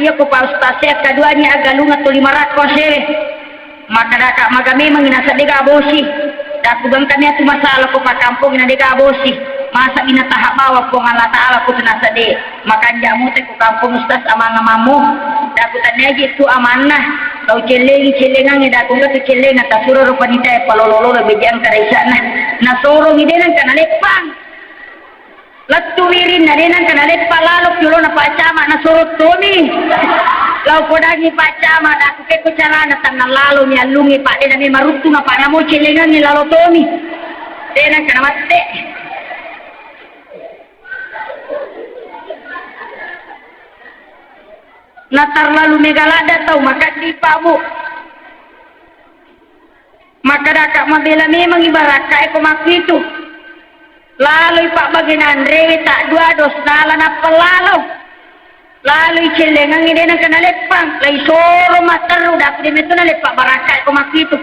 saya ko pa ustaz saya kaduanya agalunga to 500 maka daka maga memang inasa dega bosi daku bangkanya tu masalah ko pa kampung ina dega bosi masa ina tahap bawa ko Allah taala ko tunasa de maka jamu te ko kampung ustaz amanah mamu daku tanya gitu amanah kau celengan ida ko ngatu celengan ta suro ro panita palololo bejang karaisana na soro ngidenan kana lepang lattu wirin nadenan kana lepa lalok yulo na pacama na soro toni lau kodagi pacama daku ke ko carana tan lalo ni alungi pak de na marutu na pa namo celengan ni lalo toni denan kana matte na terlalu megalada tau maka dipamu maka dakak mabela memang ibarat kayak komaku itu lalu pak bagian rewe tak dua dos nalan apa lalu celengan ini nak kena lepang lai soro mater udah aku demetu na lepak barakai komaku itu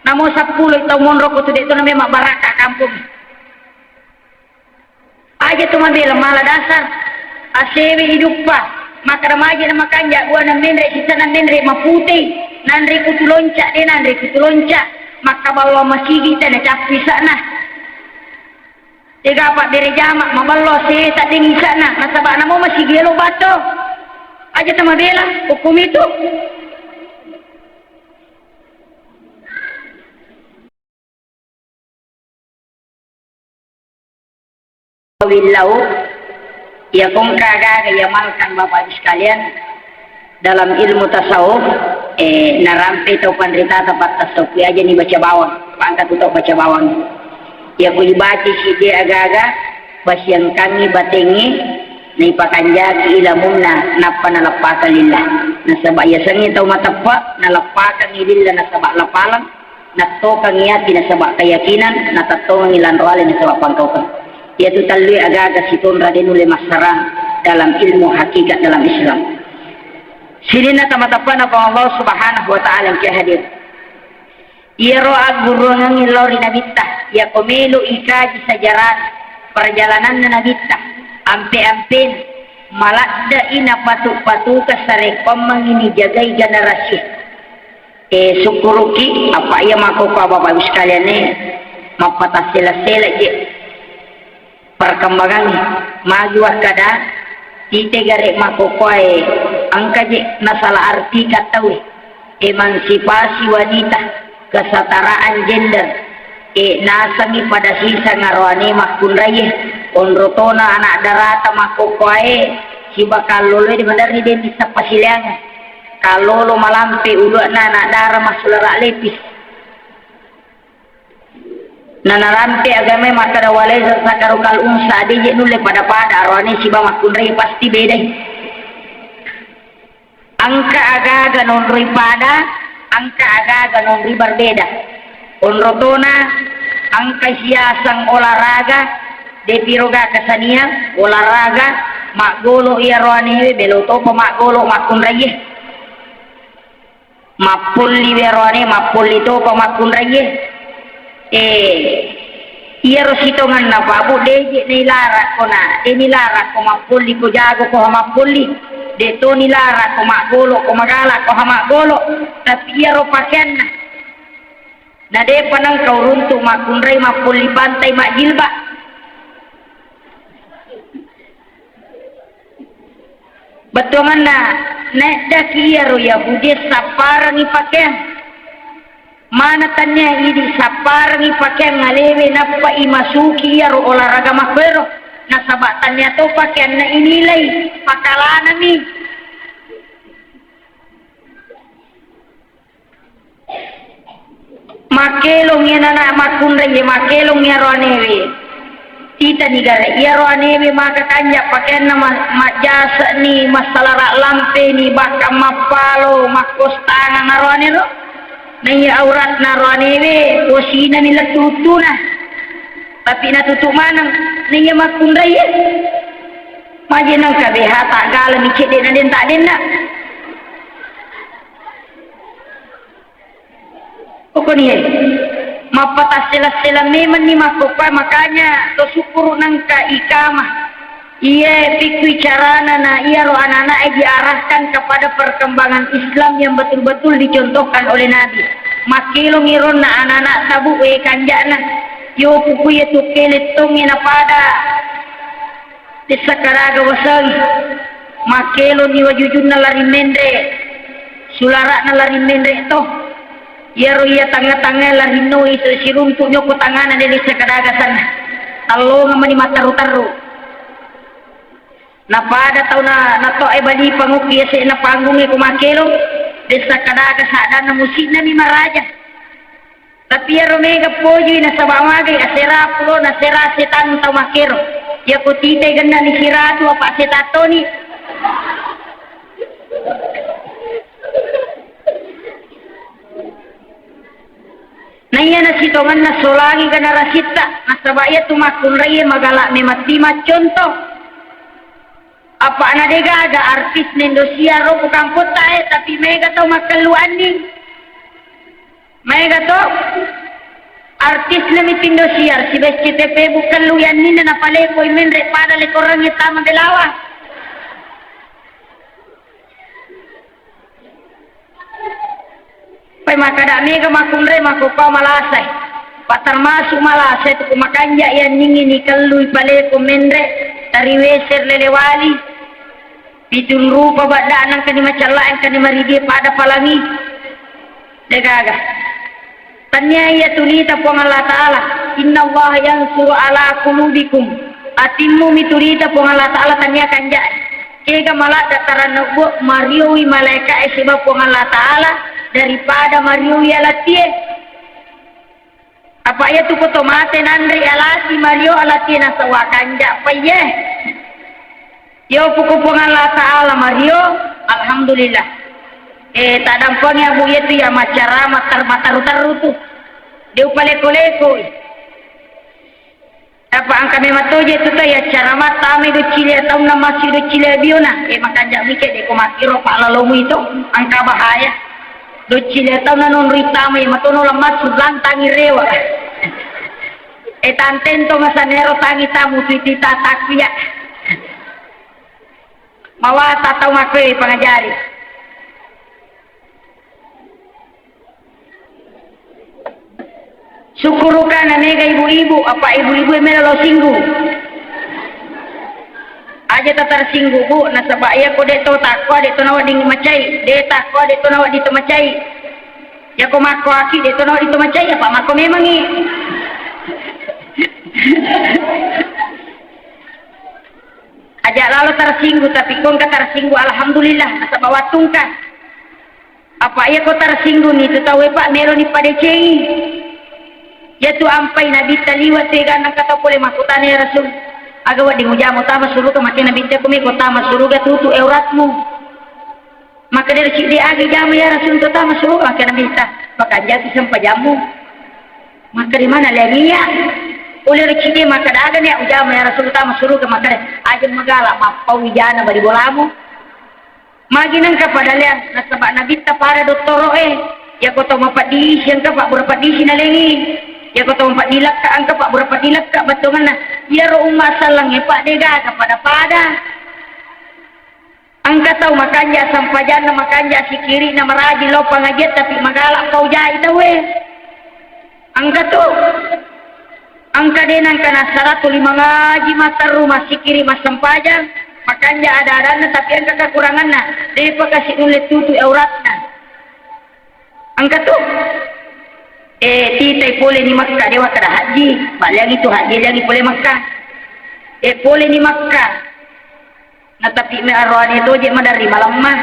namo 10 tau monrok itu dek tu na memang barakah kampung aja tu mabela malah dasar asewe hidup pak maka remaja na makanja gua na menre sisa na menre maputi nanre kutulonca de nanre kutulonca maka bawa masigi ta na capi sana tiga pak dari jamak maballo se tak ding sana nasaba na mo masigi lo bato aja tama bela hukum itu billahu ya kong kaga yamalkan Bapak Ibu sekalian dalam ilmu tasawuf narampe atau pandrita tempat tasawuf aja nih baca bawang pangkat untuk baca bawang ya ku dibaca si dia agak-agak bas yang kami batengi ni pakanjaki ilamumna napa nalapaka lillah nasabak yasangi tau matapa nalapaka lillah nasabak lapalang natoka ngiyati nasabak keyakinan natato ngilan roale nasabak pangkaukan yaitu talui agak-agak situn raden oleh masyarakat dalam ilmu hakikat dalam Islam. Sirina tamatapan apa Allah Subhanahu wa taala yang hadir. Ia roa gurungan ilori nabita ya komelu ikaji sejarah perjalanan nabita ampe-ampe malakda ina patu-patu kasarekom mangini jagai generasi. Syukuruki apa ia makoko Bapak Ibu sekalian mapatah sela-sela je perkembangan maju kada tite gare makokoe angka je nasala arti katawi emansipasi wanita kesetaraan gender nasangi pada sisa ngarwani makun raye onrotona anak darata makokoe si bakal lolo di benar ni den bisa pasiliangan kalau lo malampe ulu anak darah masulara lepis nanarampe agama maka dawale sakarukal unsa dije nule pada arwane siba makunrei pasti beda angka aga nonroi pada angka aga nonroi berbeda onrotona angka siasang olahraga depiroga kesanian olahraga makgolo iya roane beloto makgolo makunrei mapulli werone mapulli to makunrei iya rositongan na babu deje nilara kona nilara ko mapulli ko jago ko mapulli de to nilara ko magolo ko magala ko magolo tapi iya ro pakaian na de panang kau runtu makunrai mapulli pantai majilba betongan na nek dak iya ro ya budi sapar ni pakaian mana tanya ini sapar ni pakaian ngalewe napa imasuki ya olahraga makbero nasabak tanya to pakaian na inilai pakalana ni makelong yan na makunray makelong ya roanewe tita ni gara ya roanewe makakanya pakaian na majasa ni masalara lampe ni baka mapalo makostangan na roanero nai aurat naroanewe posina nila tutuna tapi na tutu manang nai makundai majenang kabeha tak gala mi cede na den tak den na pokoknya mapatas sela-sela memang ni makopa makanya to syukur nang ka ikamah Iya, bicarana na iya roh anak-anak diarahkan kepada perkembangan Islam yang betul-betul dicontohkan oleh Nabi. Makilo ngiron na anak-anak tabu kanjana. Yo puku ya tukele tongi na pada disakaraga wasagi. Makelo ni wajujun na lari mende. Sularak na lari mende to. Ya roh ya tanga-tanga lari no iso siruntuk nyoko tanganan dari sakaraga sana. Talo ngamani mataru-taru. Na pada tau na to ay bali panguki sa na panggungi kumakelo desa kadaga sa na musik na ni maraja tapi ya romega poji na sa bamagay asera pulo na sera setan tau makero ya kutite ganda ni siratu apa setato ni na iya na sitongan na solangi gana rasita na sabaya tumakun raya magala mematima contoh apa anak dega ada artis Indonesia ro bukan kota tapi mega tau makaluan ni mega tau artis nami Indonesia si BCTP bukan luyan ni na pale ko imen re pada le korang tama delawa pai makada mega makunre makupa malasai patar masuk malasai tu makanja yan ningi ni kalui pale ko menre dari weser lelewali Bidul rupa badaan ang kanima calain kanima ridi pada palangi degaga tanya ya tulita po Allah Ta'ala inna Allah yang suruh ala kulubikum atimmu mitulita po Allah Ta'ala tanya kanja kega malah dataran nubuk mariui malaika esiba po Allah Ta'ala daripada mariui alatie apa ya tu kotomate nandri alati mario alatie nasawa kanja apa ye yo pukupung Allah Ta'ala Mario alhamdulillah tak dampang ya bu itu ya macara matar-matar tu dia upale-koleko apa angka mematoje tu ya cara mata me do chile atau nama si do chile biona makan jak mikir de ko makiro pak lalomu itu angka bahaya do chile atau nanon rita me matono lemas sulang tangi rewa tanten to masanero tangi tamu tita takwiya mawa tatau makwe pangajari syukurukan anega ibu-ibu apa ibu-ibu yang melalo singgu aja tatar singgu bu nasabaya ko deto takwa deto nawa ding macai de takwa deto nawa dito macai ya ko mako aki deto nawa dito macai apa mako memang ni ajak lalu tersinggung tapi kau nggak tersinggung alhamdulillah asa bawa tungkan apa ya kau tersinggung itu tahu pak melo ni pada cei ya tu ampai nabi taliwat tegan nak kata boleh makutane rasul agawa di mujamu tama suruh ke makin nabi tekumi kota masuruh gak tutu euratmu maka dari cik dia agi jamu ya rasul kota masuruh maka nabi tak maka jatuh sampai jamu maka di mana lenia oleh recine maka dagan ya ujama ya Rasulullah masuruh ke maka aja magala mapau wijana bari bolamu maginang kepada liang nasabak nabi ta para doktoro ya ko to mapadis yang ka pak berapa disi na lengi ya ko to mapadilak ka ang ka pak berapa dilak ka batungan na ya ro umma salang pak dega kepada pada angka tahu makanya sampajan na makanya si kiri na maraji lo pangajet tapi magala kau jai dawe angka tuh angka denang kana 105 ngaji matar rumah sikiri mas sampajan makanya ada tapi angka kekuranganna dia pakasih nulis tutu auratna angka tuh titai boleh di Makkah dewa kada haji balik itu haji lagi boleh Makkah boleh di Makkah nah tapi me arwani itu je madari malam mah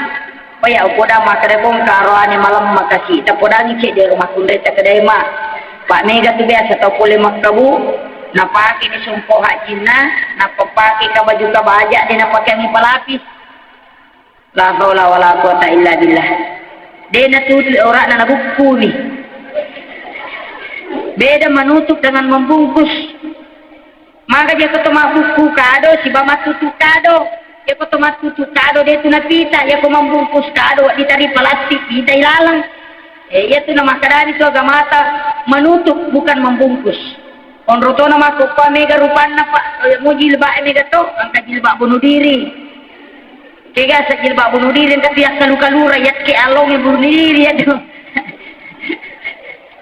oh ya upoda maka debong ka arwani malam makasih ta podangi cek di rumah kundreta kedai mah Pak Mega tu biasa tau boleh makabu nak pakai ni sumpah hajina nak pakai ka baju ka bajak dia nak pakai ni pelapis la haula wala quwata illa billah dia nak tutup orang nak buku ni beda menutup dengan membungkus maka dia ketemu buku kado si bama tutup kado dia ketemu tutup kado dia tu nak pita dia ko membungkus kado ditari plastik pita ilalang itu nama kadang itu agama mata menutup bukan membungkus Onro to nama ko pa mega rupan na pa mo jilbab mega to angka jilbab bunuh diri. Kega sa jilbab bunuh diri ka tiyak kalu rakyat ke along yang bunuh diri ya tu.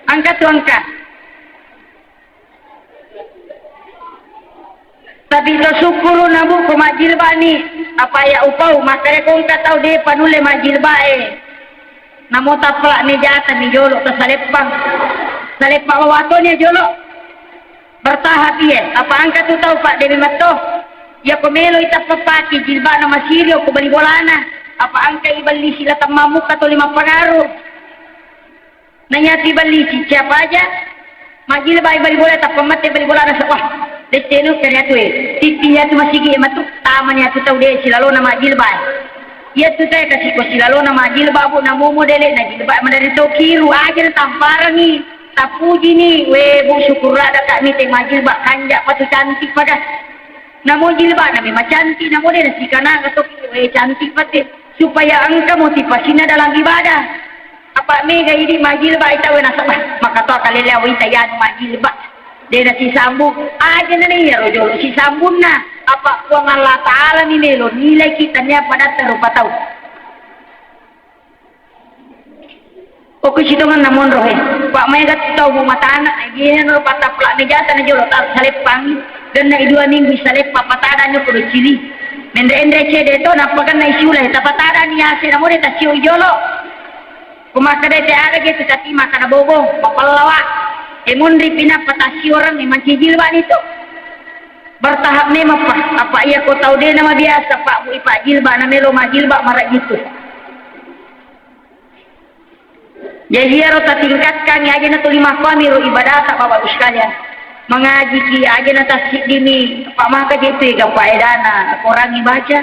Angka tu angka. Tapi to syukur nabu ko majilbab ni apa ya upau makanya kong tahu dia panule majilbab namo taplak ni jata ni jolok ke salepang wawato ni jolok bertahap ya apa angka tu tahu Pak Dewi Mato ya komelo ita papaki jilbab na masirio ko bali bolana apa angka ibali sila tamamuk atau 5 pengaruh nanya tibali siapa aja majilbab ibali bola tak pemate bali bolana sawah detenu kaya tu titinya tu masih gi matu tamanya tu tahu dia silalo na majilbab ya tu tay kasih ko silalo na majilbab na mo modele na jilbab mandari to kiru aja tamparan ni tapuji ni we bu syukur ada kak ni teh majilbab kanjak patu cantik pada namo jilbab na memang cantik namo dia si kana atau we cantik pati supaya angka motivasinya dalam ibadah apa mega ini majilbab ita we nasabah maka to kalilya we tayan majilbab dia si sambung aja ni ya rojo si sambung na apa kuang Allah Taala ni melo nilai kitanya pada terupa tahu. Oke situngan namun rohe Pak Mega tahu bu mata anak gini no patah pelak nejata na jolo tar salepang dan na 2 minggu salepa patada nyo kudu cili mendre cede to napakan na isula ta patada ni ase na mo de ta siu jolo kumaka de ada gitu tapi makan bobo papalawa emun ripina patasi orang ni manci jilbab itu bertahap ni apa iya ko tahu de nama biasa Pak bu ipak jilbab na melo majilbab marak gitu. Jadi harus tingkatkan ya aja na 5 kami ro ibadah tak bapak sekalian. Mengaji ki aja na tasik dini pak maka gitu ga faedana orang baca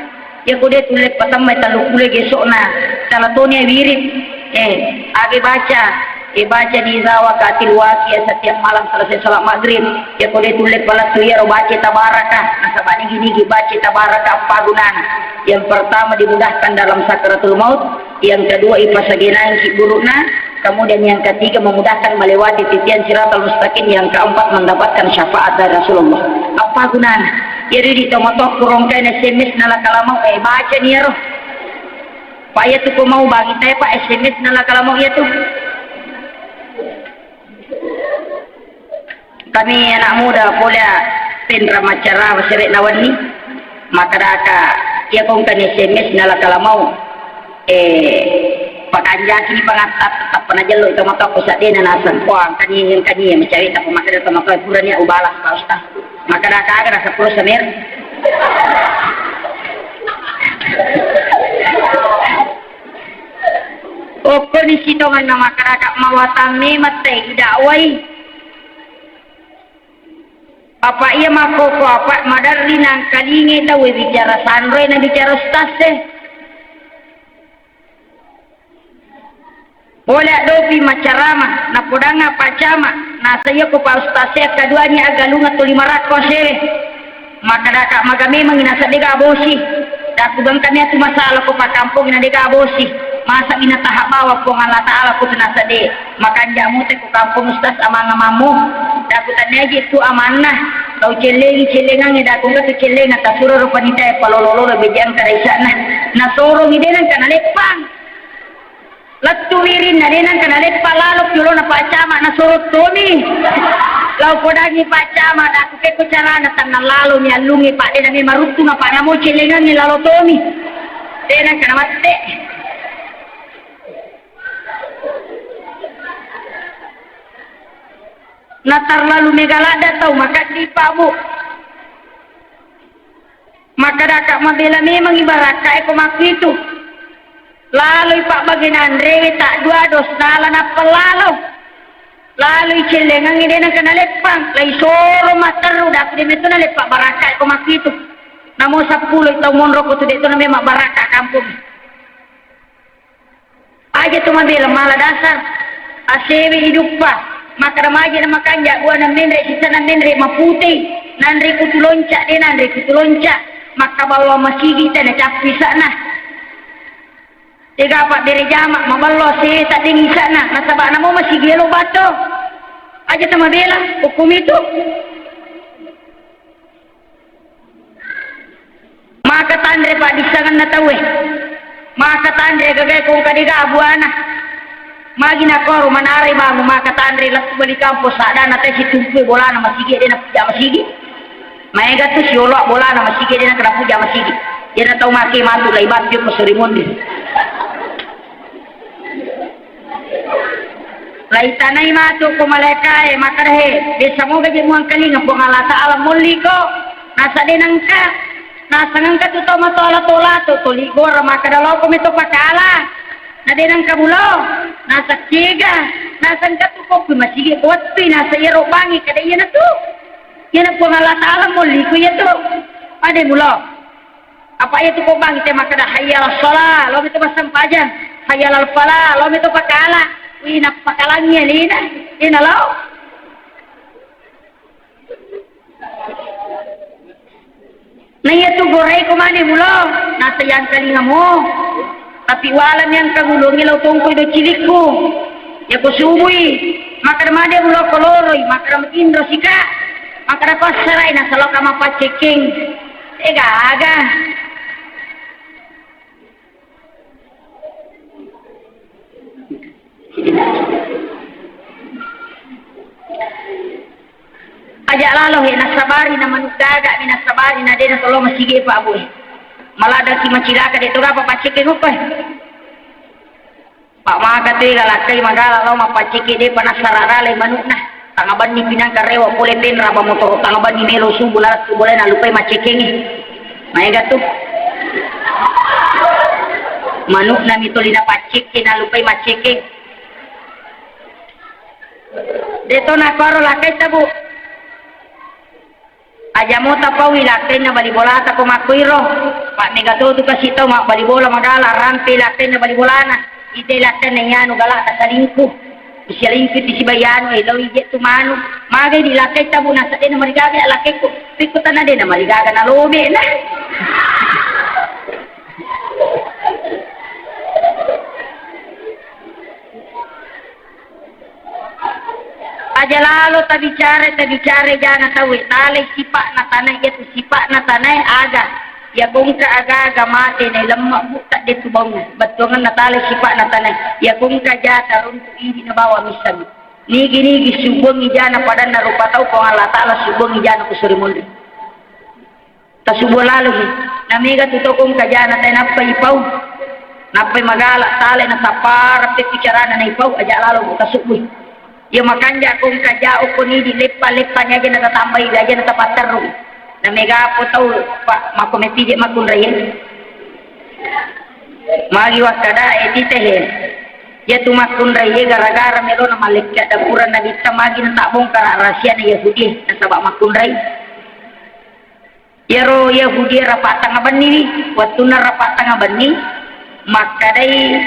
ya ko de tulis patamay talukule gesokna salatonya wirid age baca di zawakatil waqiyah setiap malam selesai salat maghrib ya ko de tulis balas tu ya ro baca tabarakah nasabani gini baca tabarakah apa gunana yang pertama dimudahkan dalam sakaratul maut yang kedua ipasagenan ki burukna kemudian yang ketiga memudahkan melewati titian siratal mustaqim yang keempat mendapatkan syafaat dari Rasulullah apa gunanya jadi di tomato kurang kena SMS nala kalamau baca nih roh Pak ya tuh mau bagi saya Pak SMS nala kalamau ya tuh kami anak muda boleh pendra macara wasirek nawan ni maka daka ya kong kan SMS nala kalamau pakanja kini pangatat tetap panajalo ito matoko sa din na nasan po ang kaniya mencari tak pemakai atau makai pura niya ubalas pa ustaz maka nakaga sa pulo sa mer o kondisi tongan na makaraka mawatang ni matay idaway apa iya mako ko apa madarli nang kalingi daw bicara sanroy na bicara ustaz boleh dopi macarama na podanga pacama na sayo ko pa ustase kaduanya agalunga to 500 maka daka magami manginasa dega abosi da kubang kanya tu masalah ko pa kampung na dega abosi masa binatahak bawa ko Allah Taala ko tunasa de maka jamu te ko kampung ustaz amanah mamu da ko tanya gitu amanah kau celengan da ko ke celengan ta suro panita palololo bejang karaisa na soro midenan kana lepang latu wirin na dinan kana lepa lalok julo na pacama na surut toni lau kodangi pacama da ku ke cara na tanang lalo ni alungi pak de na mi marutu na pa mo celengan ni lalo toni dinan kana matte na tarlalu megalada tau maka di pabu maka dakak mabela memang ibarat kae ko makitu lalu pak bagian Andre tak 2 dos nala na pelalo lalu celengan ini na kena lepang lai soro mataru dak di metu na lepak baraka ko makitu namo 10 tau monro ko tu de tu na memang baraka kampung aja tu mabela mala dasar asewi hidup pa maka remaja na makanja gua na mendre sisa na mendre maputi nandri kutu lonca de nandri kutu lonca maka bawa masigi ta na capi sana tiga pak dari jamak maballo si tak tinggi sana nasabak namo masih gelo bato aja sama bela hukum itu tandre pak disangan na tawe. Maka tandre gagay kung kadiga abuana. Magi na koro manare ba mo maka tandre lato bali kampo sada na tay si tumpu bola na masigi din na puja masigi. Maiga tu si olok bola na masigi din na kena puja masigi. Dia na tau maki matu lai batyo ko surimundi. Lai tanay matu ko malekay makarhe. Bisa mo gaji mo ang kalinga po ngalata alam muli ko. Nasa dinang ka. Nasa ngang ka tuto matola-tola to. Tuligor makadalaw ko mito pakala. Na dinang kabulo. Nasa kiga. Nasa nga tuko ko masigi. Watpi nasa iro bangi. Kada yan na to. Yan na po ngalata alam muli ko yan to. Ade mulo. Apa itu ko bang ite makada hayyal sholat. Lo mito masampajan. Hayyal al-falah. Lo mito pakala. Wih, nak pakalangnya lina, lina lo. Naya tu goreng kumane mulo, nasa yang kalinga mo. Tapi walam yang kagulungi lo tungkoy do cilikku. Ya ko subui, maka made mulo koloroy, maka indro sika, maka pasaray nasa lo kama paceking. Ega aga. Ajak lalu he nasabari na manudaga ni nasabari na dena tolo masige pa abu. Malada si macilaka de tura pa pacike ko pa. Pak maga te galakai magala lo mapacike de panasarara le manukna. Tangaban ni pinang karewa pole ten raba motor tangaban ni melo sumbulat tu boleh na lupai macike ni. Maiga tu. Manukna mitolina pacike na lupai macike. Deto na karo lakai tabu. Aja mo tapawi lakai na balibola ta ko makuiro. Pak negato tu kasito mak balibola magala rampe lakai na balibolana. Ite lakai na yano galak ta salingku. Isalingku ti sibayano ilaw ije tu manu. Magay di lakai tabu na sa din na marigaga lakai ko. Pikutan na din na marigaga na lobe na. Aja lalu tabicara jangan tahu talay sipak na tanay itu sipak na tanay aga ya kung ka aga mati na lemak buka dito bang batungan na talay sipak na tanay ya kung ka jata runtu ini na bawa misal nigi subong ijana pada na rupa tau kung Allah ta'ala subong ijana ko surimundi ta subong lalu namiga tuto kung ka jana tayo napay magala talay na sapar pikicara na ipaw aja lalu buka subuh. Ya makanya kung kajao ko ni di lepa-lepanya aja natatambay aja natapataro. Na mega po tau pa makometije makunrayen. Magi wakada titehe. Ya tu makunraye gara-gara melo na malekya dapuran na dita magi na tabong kara rahasia na Yahudi na sabak makunray. Yaro Yahudi rapatang abani waktu na rapatang abani makadai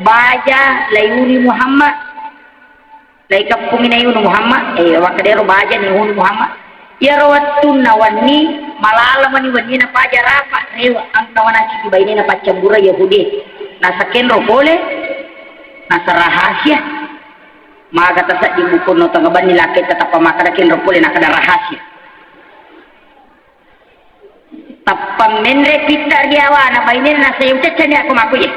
baja layuni Muhammad lai kampung ini Yunu Muhammad wakadero baja ni Yunu Muhammad ya rawatun nawani malala mani wani na paja rafa rewa ang tawana ci baini na pacambura Yahudi nasa kenro boleh nasa rahasia maga tasa di buku no tangaban ni laki tetap pamakada kenro boleh nakada rahasia tapam menre kita diawana baini na sayo cecenya aku makuye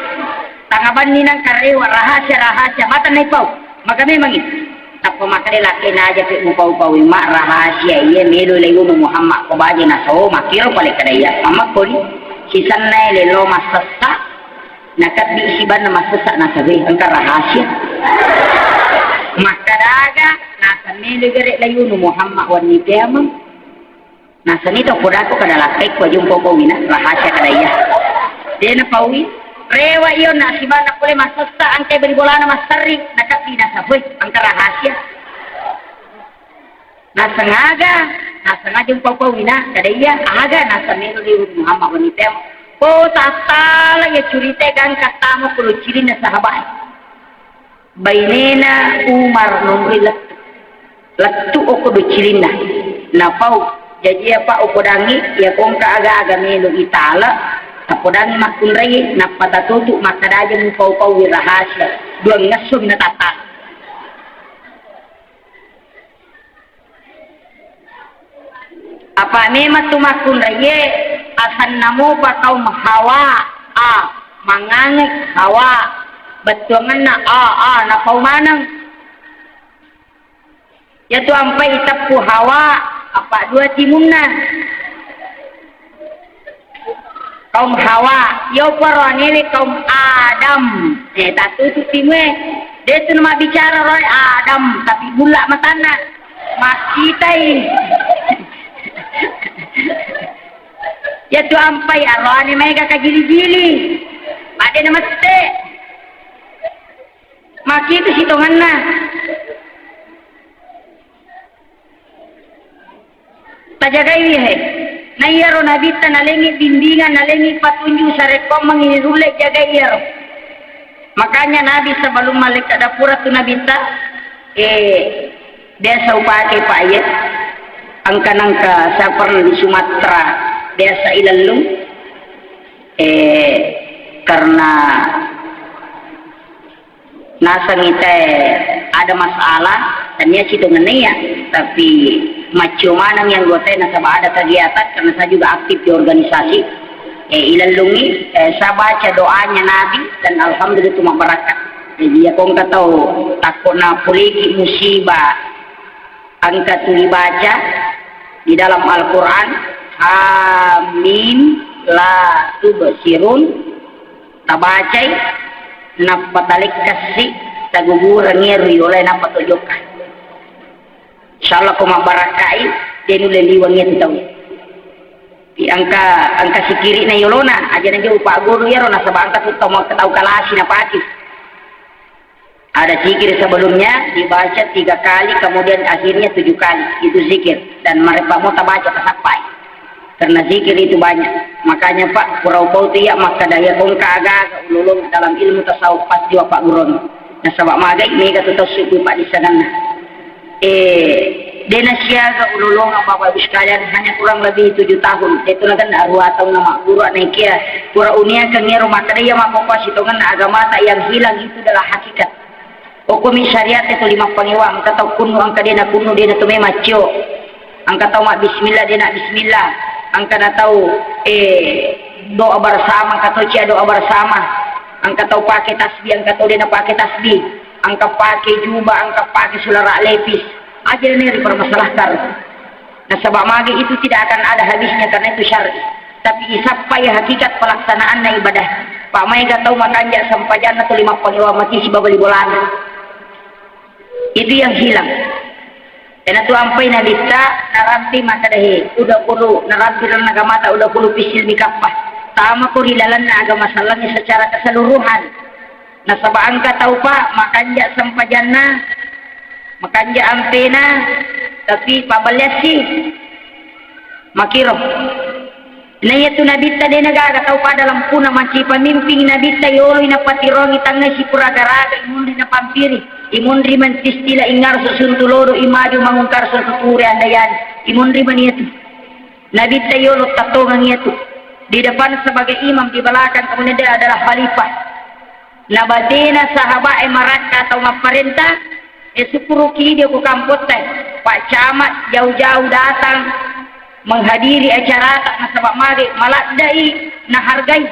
tangaban ni nang karewa rahasia mata na ipau maka memang itu tak pemakai laki na aja pe upau mak rahasia iya melo layu Muhammad ko baje na so makiro pale kadaya mama ko ni sisan na lelo masasa nakat di isiban na masasa na sabi ang rahasia makadaga nasa melo gere layu Muhammad wani piyamang nasa nito kuda ko kada laki ko yung popawina rahasia kadaya dia na pawi rewa iyo na siba na pule masasa ang kay beribola na masari nakati na saboy ang rahasia nasa ngaga yung papawina kadaya aga nasa mero ni Muhammad wanitem po tatala ya curite kan katamo kulo ciri na sahabat bainena Umar nomri lattu oko do cirina na pau jadi apa oko dangi ya kong ka aga melo itala tapodang makunray na patatutu makadaja mo pau rahasia duang ngasum na tata apa memang tu makunray asan namo pa kaum hawa mangangik hawa betuangan na na paumanang yaitu ampai itapu hawa apa dua timuna kaum hawa yo paranili kaum Adam tatu tu timwe dia tu nama bicara roy Adam tapi bulak matana masih tai ya tu ampai Allah ni mereka kagili-gili ada nama te maki itu hitungan na tajagai he nayaro nabita nalengi bimbingan nalengi patunjuk sarekom mengirulek jagai yaro makanya Nabi sebelum malaikat dapura tu nabita desa upake pak ayat angka-angka saya pernah di Sumatera desa Ilalung karena nasa ngite ada masalah dan ya situ ya tapi macam mana yang gote nasabah ada kegiatan karena saya juga aktif di organisasi Ilalungi saya baca doanya Nabi dan alhamdulillah cuma barakat jadi ya kong tahu takut na puliki musibah angka tu dibaca di dalam Al-Quran amin la tubsirun tabacai napatalik kasih taguguran ngeri oleh napatujukan insyaallah ko mabarakai denu leliwang itu tahu di angka sikiri na yolona aja na upa guru ya rona sabang angka tu tahu kalasi na pati ada zikir sebelumnya dibaca 3 kali kemudian akhirnya 7 kali itu zikir dan mereka mau baca sampai karena zikir itu banyak makanya Pak purau itu ya maka daya kong kaga ululung dalam ilmu tasawuf pasti Pak Gurun nah sabak magai ini kata tasawuf Pak di sana dena siaga ululung Bapak Ibu sekalian hanya kurang lebih 7 tahun itu kan arwah tahun nama guru nekia pura unia kengero maka dia makopas itu kan agama tak yang hilang itu adalah hakikat hukum syariat itu 5 pengewa angka tahu kuno angka dia nak kuno dia nak tume macio angka tahu mak bismillah dia nak bismillah angka nak tahu doa bersama angka tahu cia doa bersama angka tahu pakai tasbih angka tahu dia nak pakai tasbih angka pakai jubah angka pakai sulara lepis aja ini dipermasalahkan nah sebab magi itu tidak akan ada habisnya karena itu syar'i tapi sampai hakikat pelaksanaan ibadah Pak Mai gak tahu makanya sampai jannah tu 5 pengewa mati si babali bolana itu yang hilang dan itu ampai nabita naranti maka dahi udah perlu naranti dan agama tak udah perlu pisil mikapah sama ko hilalan na agama salahnya secara keseluruhan nah sabah angka tahu Pak makanya sampai jannah makanya ampena tapi pabalyas sih makiro na yatu nabita din nagaga tau pa dalam puna manci pamimping nabita yolo inapatirongi tangga si puragaraga imundri na pampiri imundri man tistila ingar susuntuloro imaju mangungkar susuturi andayan imundri man yatu nabita yolo tatongan yatu di depan sebagai imam di belakang kemudian dia adalah khalifah nabadena sahabat emaraka atau maparenta sepuruki dia ku kamput Pak Camat jauh-jauh datang menghadiri acara tak nasabak mari maladai nah hargai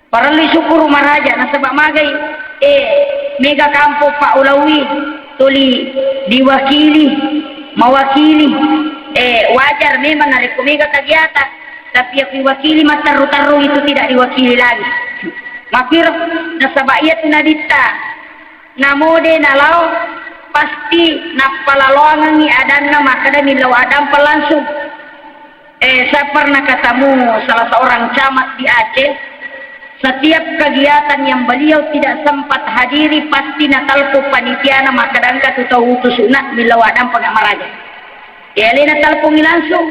parali syukur maraja nasabak magai mega kampo Pak Ulawi tuli diwakili mawakili wajar memang narik mega kegiatan tapi yang diwakili mataru-taru itu tidak diwakili lagi makir nasabak iya tunadita namode nalau pasti napalaloangan ni adan na makada milaw adam pelangsung saya pernah ketemu salah seorang camat di Aceh setiap kegiatan yang beliau tidak sempat hadiri pasti natalpo panitia na makadang katutaw utusunak milaw adam pangamaraja eli natalpo langsung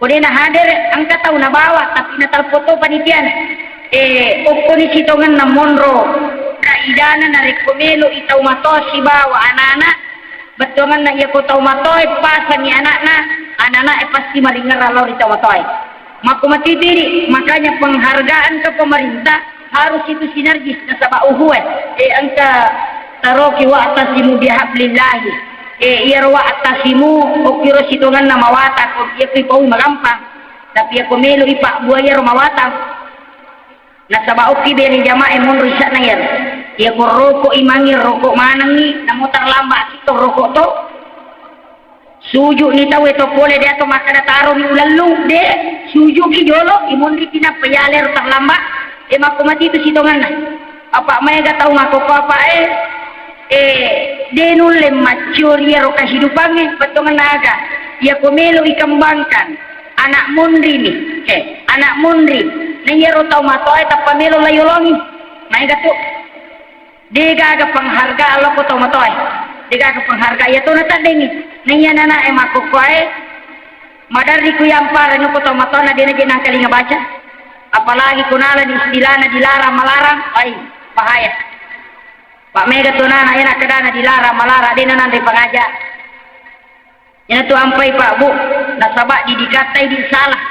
kundi na hadir ang kataw na bawa tapi natalpo to panitia na ukuni sitongan na monro kaidana na rekomelo itaw matosi bawa anak-anak betongan na iya ko taw matoy pasan ni anak-anak pasti malingar alaw itaw matoy makumatitiri makanya penghargaan ke pemerintah harus itu sinergis na sa bauhuan angka taroki wa atasimu bihablillahi iya wa atasimu o kiro sitongan na mawata ko iya kripawi magampang tapi ako melo ipa buaya rumawatang nasa baoki beri jamae mun risak na yer ya ko rokok imangir rokok manangi namutar lamba ito rokok to suju ni tawe to pole dia to makada taro ni ulalung de suju ki jolo imun ritina payaler tar lamba makumati itu sitongan na apa may gataw ngako ko apa denule mature ro kahidupan patungan naga ya komelo ikambangkan anak mundri ni anak mundri nayero taw matoy tapamelo layolongi may gato dega ga pangharga Allah ko taw matoy dega ga pangharga ya to natadeng naya nana makukoy madari ko yang para no ko taw matoy na dinagi nang kalinga baca apalagi kunala di istilahna dilarang malarang ay bahaya Pak Mega tunana enak kedana dilarang malarang dina nanti pengaja ina tu ampai Pak Bu nasabak didikatai di salah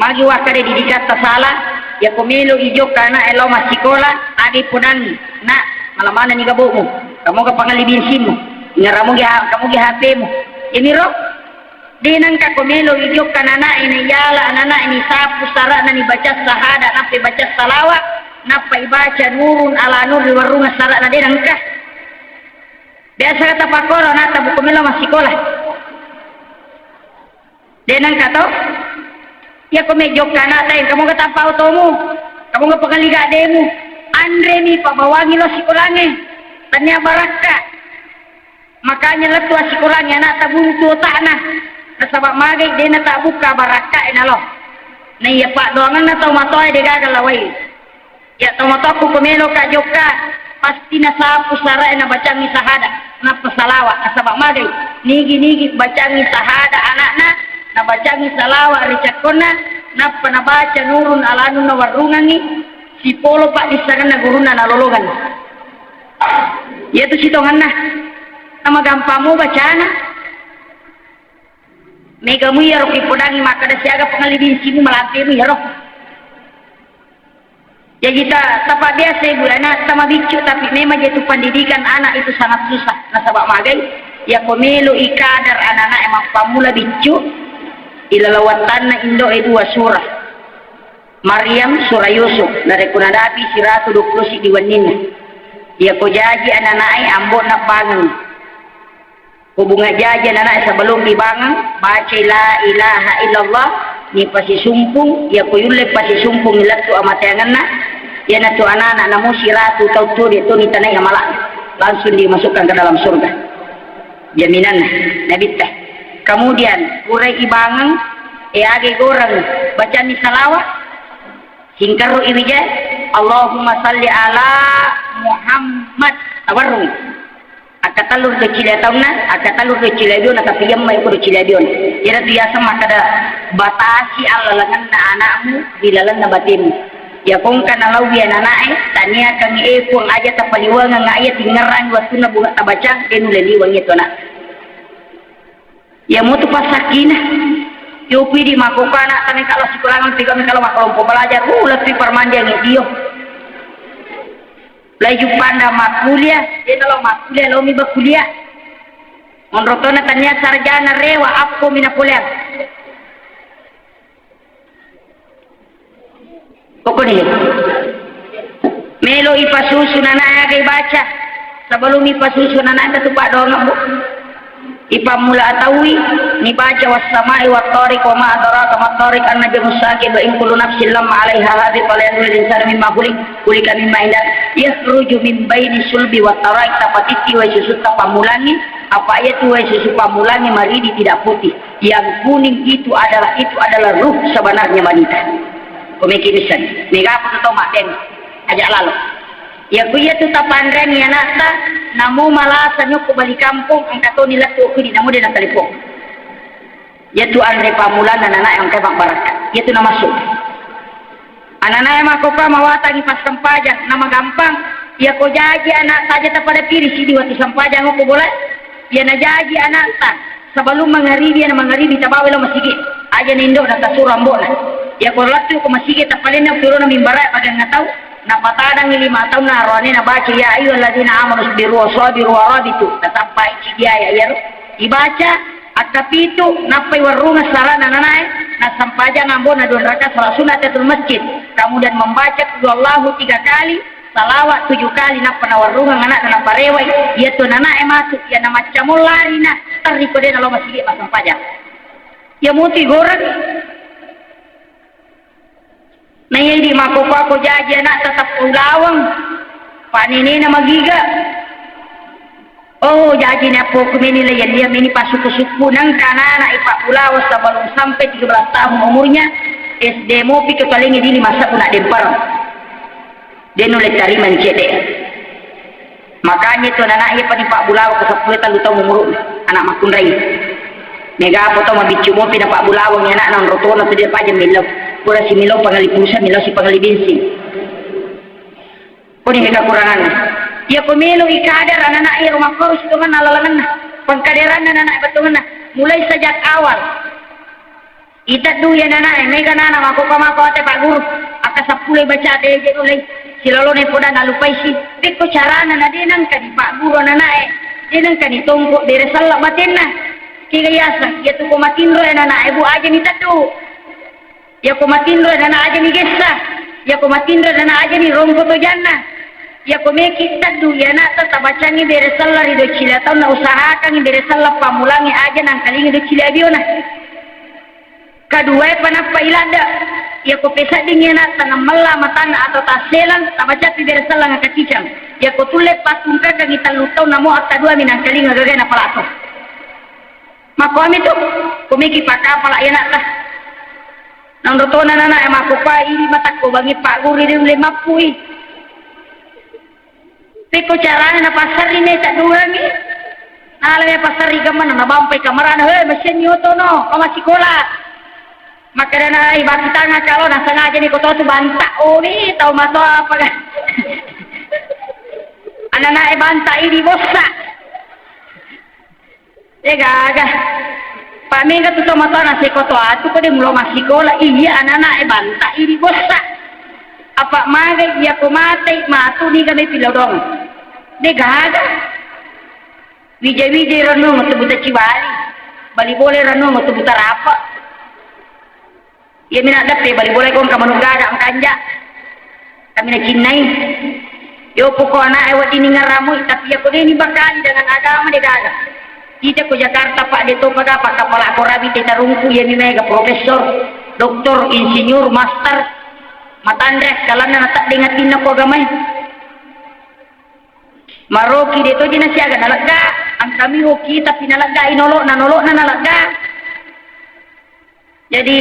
magi wakade didikata salah ya pemilu ijo kana elo masikola adi punani nak malamana ni gabumu kamu ka pangalibin simu ngaramu kamu ge HP mu ini ro dinang ka pemilu ijo kana na ini yala anak ini sapu sara nani baca sahada napi baca salawat napi baca nurun ala nur di warung sara na dinang ka biasa kata pakoro nata buku milo masikola dinang ka to ya ko medyo kana tay kamu ka tapaw to mo kamu ka pagaliga demo andre mi pabawangi lo sikolange tanya baraka makanya letu sikolange anak tabuntu tanah nasabak magay din na tabuka baraka inalo na iya pa doangan na tau matoy de gagalaway ya tau matoy ko kumelo ka joka pasti na sapu sara na bacang ni sahada na pasalawa nasabak magay nigi bacang ni sahada anak na bacang ni salawa ricakona na panabaca nurun alanun na warungan ni si polo pak disagan na guruna na lologan ya tu sitongan na nama gampamu bacana mega mu ya roki podangi makada siaga pengalibin simu malampe mu ya roh ya kita tapak biasa ibu anak sama bicu tapi memang jatuh pendidikan anak itu sangat susah nasabak magai ya pemilu ikadar anak-anak emang pamula bicu ilalawatan na indo dua surah Maryam surah Yusuf dari kunadapi siratu duklusi diwanina ya ko jaji anak-anak ambon na bangun hubungan jajan anak sebelum dibangun baca la ilaha illallah ni pasti sumpung ya kuyule pasti sumpung ilatu amatangan na ya natu anak-anak namu siratu tautu itu ni tanah yang malak langsung dimasukkan ke dalam surga jaminan nabi teh kemudian urai ibangun age goreng baca ni salawat singkaru irija Allahumma salli ala Muhammad tawarrung akatalur ke ciletongna akatalur ke cilebion akapiyam may ko cilebion ira dia sama kada batasi Allah lengan na anakmu dilalan na batin ya kung kana lawi ananae tania kami kung aja tapaliwang nga ayat tingaran wastu na bunga tabacang denuleli wangi to na ya mo tu pasakina yupi di makukana tani kalau sikurangan kami kalau makalompo belajar lebih permanjang iyo laju panda makuliah dia kalau makuliah lo mi bakuliah menurutnya tanya sarjana rewa aku mina kuliah pokoknya melo ipasusun anak agak baca sebelum ipasusun anak itu pak doang bu ipa mula atawi ni baca wassamai wa tariq wa ma adraka ma tariq an-nabi musaqib in kullu nafsin lamma 'alaiha hadhihi falyadul insanu mimma khuliqa mimma indah yakhruju min baini sulbi wa tariq tapatiti wa susu pamulangi apa ayat wa susu pamulangi maridi tidak putih yang kuning itu adalah ruh sebenarnya wanita pemikiran mega apa tu mak den ajak lalu ya kuya tu tapandran ya nata namu malasan ko balik kampung angkat to nila to kini namu dia nak telepon ya tu andre pamulan anak yang kebak barakat ya tu nama masuk anak-anak yang makopa mawata ni pas sampajang nama gampang ya ko jaji anak saja tak pada pilih si waktu sampajang ko boleh ya na jaji anak tak sebelum mengaribi na mengaribi tabawi lo masjid aja nindo na tasurambon ya ko latu ko masjid tak paling na turun na mimbara pada ngatau na patadang 5 tahun na arwane na baca ya ayyuhalladzina amanu sabiru wa sabiru wa rabitu sampai dia ya ibaca akapitu napai warunga sarana nanai nah sampaja ngambon na 2 rakaat salat sunat tahiyatul masjid, kemudian membaca qul huwallahu 3 kali, salawat 7 kali na panawarungan anak na parewai, ya to nana masuk ya na macam lari na tariko den Allah masjid mas sampaja. Ya muti goreng. Nah di mako jaji anak tetap ulawang, panini na magiga. Oh jaji na po kumini lah yang dia mini pasuku-suku nang kanana ipak pulawas sebelum sampai 13 tahun umurnya SD mo pi kekalingi dini masa pun nak dempar dia nulis cari mencede makanya tu anak ia panipak pulawas ke 10 tahun umur anak makun rai mega apa tau mabicu mo pi napak pulawas ni anak nang rotona tu dia pajem milau pura si milau pangali pulsa milau si pangali bensin pun ini kekurangan. Ya pemilu ikadar anak-anak ia rumah kau itu kan alalangan pengkaderan anak-anak betul na mulai sejak awal itat du ya anak mega anak aku pamako ate pak guru aka sapule baca de je oleh silolo ne poda na lupai si teko cara anak dia nang kan pak guru anak dia nang kan itongko dire salak batinna kigayasa ya tu ko matinro anak ibu aja ni tatu ya ko matinro anak aja ni gessa ya ko matinro anak aja ni rombo to janna ya komeki tadu ya nak tetap bacangi bere sallah rido cila tau na usahakan bere sallah pamulangi aja nang kalingi do cila biona kedua panapa ilada ya ko pesa dingin nak tanam mela matana atau taselan tak baca bere sallah ngakacicam ya ko tulet pasungka kang kita lutau namo atta dua minang kalingi gaga na palato mako ami tu komeki paka pala ya nak lah nang rotona nana emako pa ini mata ko bangi pak guru di 50 Peko caranya na pasar ini tak dua ni. Alamnya pasar ikan mana na bampai kamaran mesin nyoto no kama sikola. Maka na iba kita ngakalo na sengaja ni koto tu bantak oh ni tahu mato apa kan. Anak-anak bantak ini bosak. Gaga. Pak Mega tu mato na sikoto atu ko de mulo masikola iya anak-anak bantak ini bosak. Apa magai dia kumate matu ni kami pilodong de gaga wije rano matubuta ciwali bali boleh rano matubuta rapa ya mina dape bali boleh kong kamanu gaga ang kanja kami na cinai yo poko anak awat ini ngaramu tapi aku ini bakali dengan agama de gaga kita ke Jakarta pak de to pada pak kepala korabi kita rungku ya mega profesor doktor insinyur master matandres kalana natak dengan tindak agamay maroki dito di nasiaga nalagda ang kami hoki tapi nalagda inolok na nalagda jadi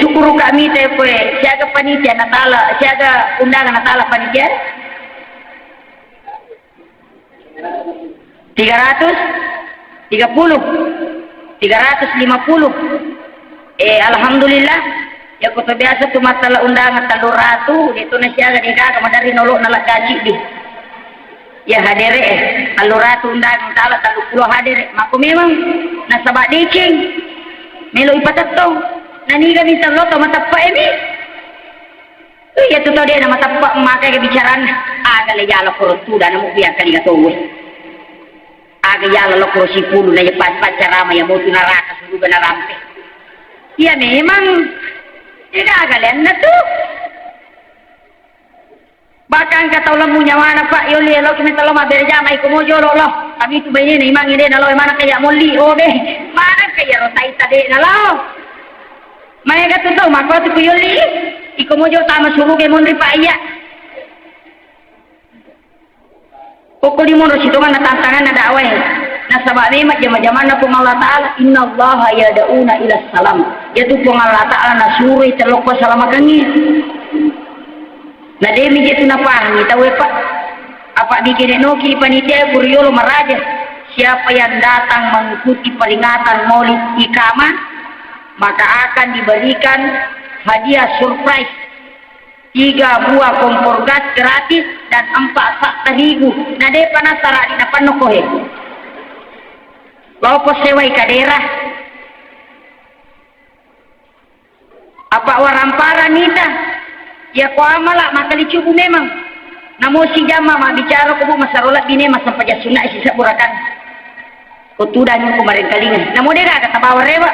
syukuru kami tepe siaga panitia natala siaga undangan natala panitia 350 alhamdulillah ya ko biasa tu matala undangan talur ratu dito na siya gadiga kamadari nolok na lagaji di ya hadere talur ratu undangan tala 30 hadere mako memang nasaba diking melo ipatatong naniga minta loto matapa emi ya tu dia na matapa makai kebicaraan aga le yalo korotu dan mo biya kali gatowe aga yalo lo korosi pulu na yepat pacarama ya mo tunaraka suruga na rampe ya memang tidak kalian na tu bahkan kata ulang punya mana pak yoli lo kami tolong maberja mai kumojo lo kami tu bayi ni mang ide nalo mana kayak moli oh deh mana kayak rotai tadi nalo mai kata tu mako tu yoli ikumojo tama suruh ke mondri pak iya pokok di mondo situ mana tantangan ada awal nah sabab ni macam-macam na pun Allah Ta'ala inna Allah yada'una ila salam yaitu pun Allah Ta'ala na suri teloko salamakannya na demi itu na pahangi tahu pak apa bikin enoki panitia kuriolo maraja siapa yang datang mengikuti peringatan maulid ikamah maka akan diberikan hadiah surprise 3 buah kompor gas gratis dan 4 sak terigu na de panasara di depan nokohe lopo sewai kadera apa warampara nita ya ko amala makali cubu memang namo si jama ma bicara ko masarolat bine masam paja sunna sisa burakan ko tudan ko kemarin kalingan namo dera kata bawa rewa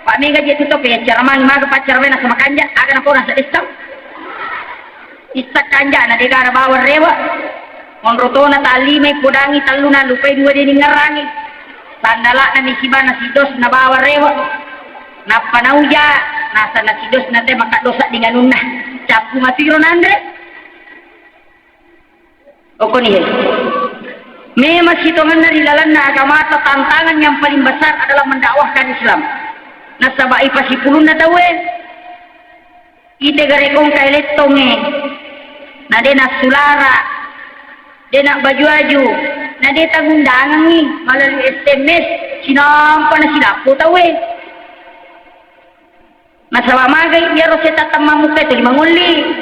Pak Mega dia tutup ya cara mangi maga pacar wena sama kanja akan aku rasa istam istak kanja na dega na bawar rewa monroto na tali may kudangi talo na lupay dua din ngarangi sandala na misiba na sidos na bawar rewa na panauja nasa na sidos na te makadosa dengan unna capu matiro na andre oko ni he memang sitongan dari lalan na agama atau tantangan yang paling besar adalah mendakwahkan Islam. Nasabai pasipulun na tawe. Ite garekong kailetonge. Na de na sulara. De na baju-aju. Na de tagundangan ni melalui SMS sinampa na silapo tawe. Masalah magay ya roseta tamamu kay limanguli.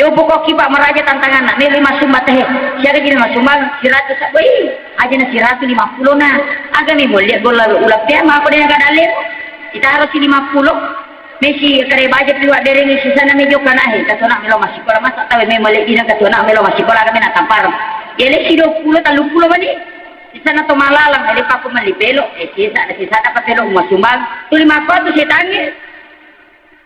Yo pokok kipak meraja tantangan nak nilai masuk mata he siapa gini masuk mal siratus sabui aja na siratus 50 na agak ni boleh gol lalu ulap dia mah apa dia nggak dalil kita harus 50 Messi kare bajet liwat dereng sisa na mejo kana he kata nak melo masih kola masa tahu me boleh ina kata nak melo masih kola kami nak tampar ya le si 20 30 mani sisa na to malalang ele paku mali pelo sisa dapat pelo masuk mal tu 50 tu setannya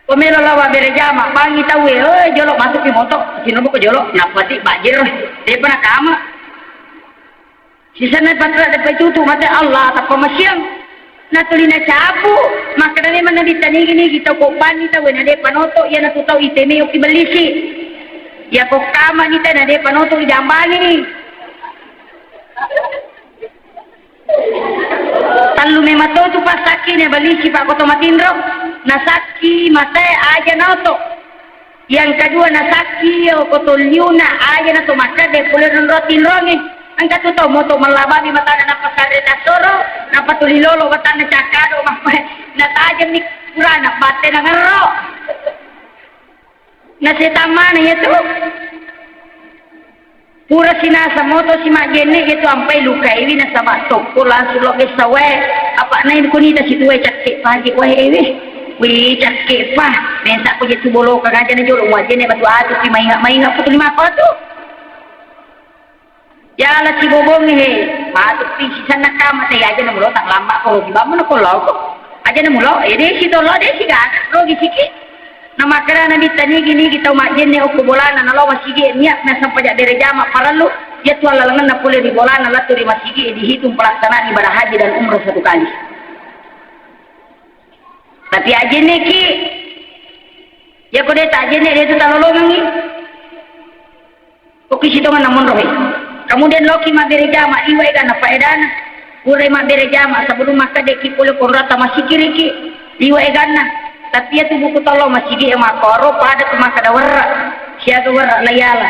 Pemelo lawa berejama, bangi tahu jolok masuk di motor, sino buku jolok, napati bajir, dia pernah kama. Sisa na patra dapat tutu mata Allah tak pemasyang. Natulina capu, maka na mana ditani gini kita kok bani tahu na dia panoto, ya na tutau iteme oki belisi. Ya kok kama ni na dia panoto jambani ni. Talu memato tu pasaki ne balisi pak koto matindro nasaki mate aja nato yang kedua nasaki o koto liuna aja nato maka de pulih rotin rongi angkat tu to moto melababi mata na pasare tasoro na patuli lolo mata na cakado mah na tajem ni kurana bate na ngero na setamane itu pura sinasa moto si magene itu sampai luka ini na sama toko langsung lo kesawe apa na ini kunita si tuwe cakke pagi wah ewe wi cakke pa mensa ko jitu bolo kagaja na jolo wajene batu atu si mainga putu 5 tu ya la si bobong he matu pi sisan na kama te aja na mulo tak lama ko di bamu ko lo ko aja na mulo ede si to lo de si ga ro gi siki nama kerana ditanya gini kita mak jenne oku bolana na lawa sige niat na sampai dari jama paralu ya tu lalangan na boleh di bolana la turi masige dihitung pelaksanaan ibadah haji dan umrah 1 kali. Tapi aja ki ya kode tak jenne dia tu talolongan ni. Oki situ kan namun rohi. Kemudian loki mak dari jama iwai kana faedana. Urai mak dari jama sebelum maka deki pole konrata masih kiriki iwai kana. Tapi itu buku tolong masih dia makoro pada kemakada warra siaga warra layala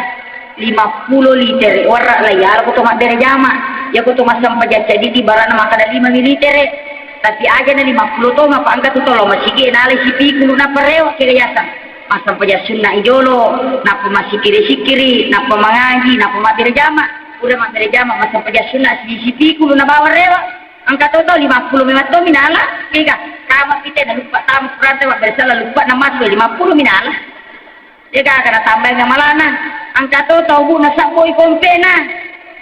50 liter warra layala aku tomat dari jama ya aku tomat sampai jadi di barana makada 5 liter tapi aja na 50 to ngapa angkat tu tolong masih dia nalai sipi kulo na parewa kirayasan masam paja sunnah ijolo napa masih kiri napa mengaji napa mat dari jama udah mat dari jama masam paja sunnah sipi kulo na bawa rewa angkat tu 50 memang to minala kira kama kita na lupa tamu kurante wa bersalah lupa na masuk 50 minala dia kena tambah nga malana angkat to bu na sapoy kompena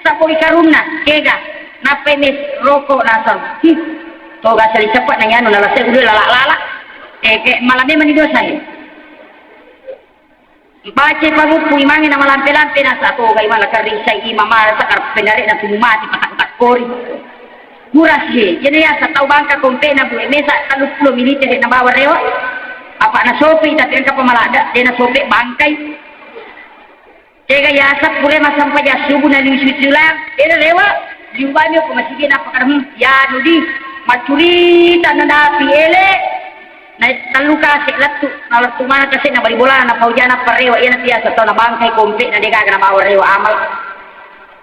sapoy karuna kega na penis rokok nasam to gasali cepat na yano na lase udah lala ke malamnya manido saya baca pagupu imangi na malampe-lampe na satu gaimana karisay imamara sakar penare na tumumati patak-tak kori murah sih, jadi ya tahu bangka kompena bu, mesa 30 militer na bawa rewa, apa na sopi tapi angka pemalada, dia na sopi bangkai, jika ya asap boleh masam paja subuh na liwis julang, dia rewa, jumlahnya aku masih dia apa kadang, ya nudi, macuri tanah dapi ele, na talu kasih latu, na latu mana kasih na bari bola na paujana parewa, ia nanti ya tahu na bangkai kompena dia kagak na bawa rewa amal.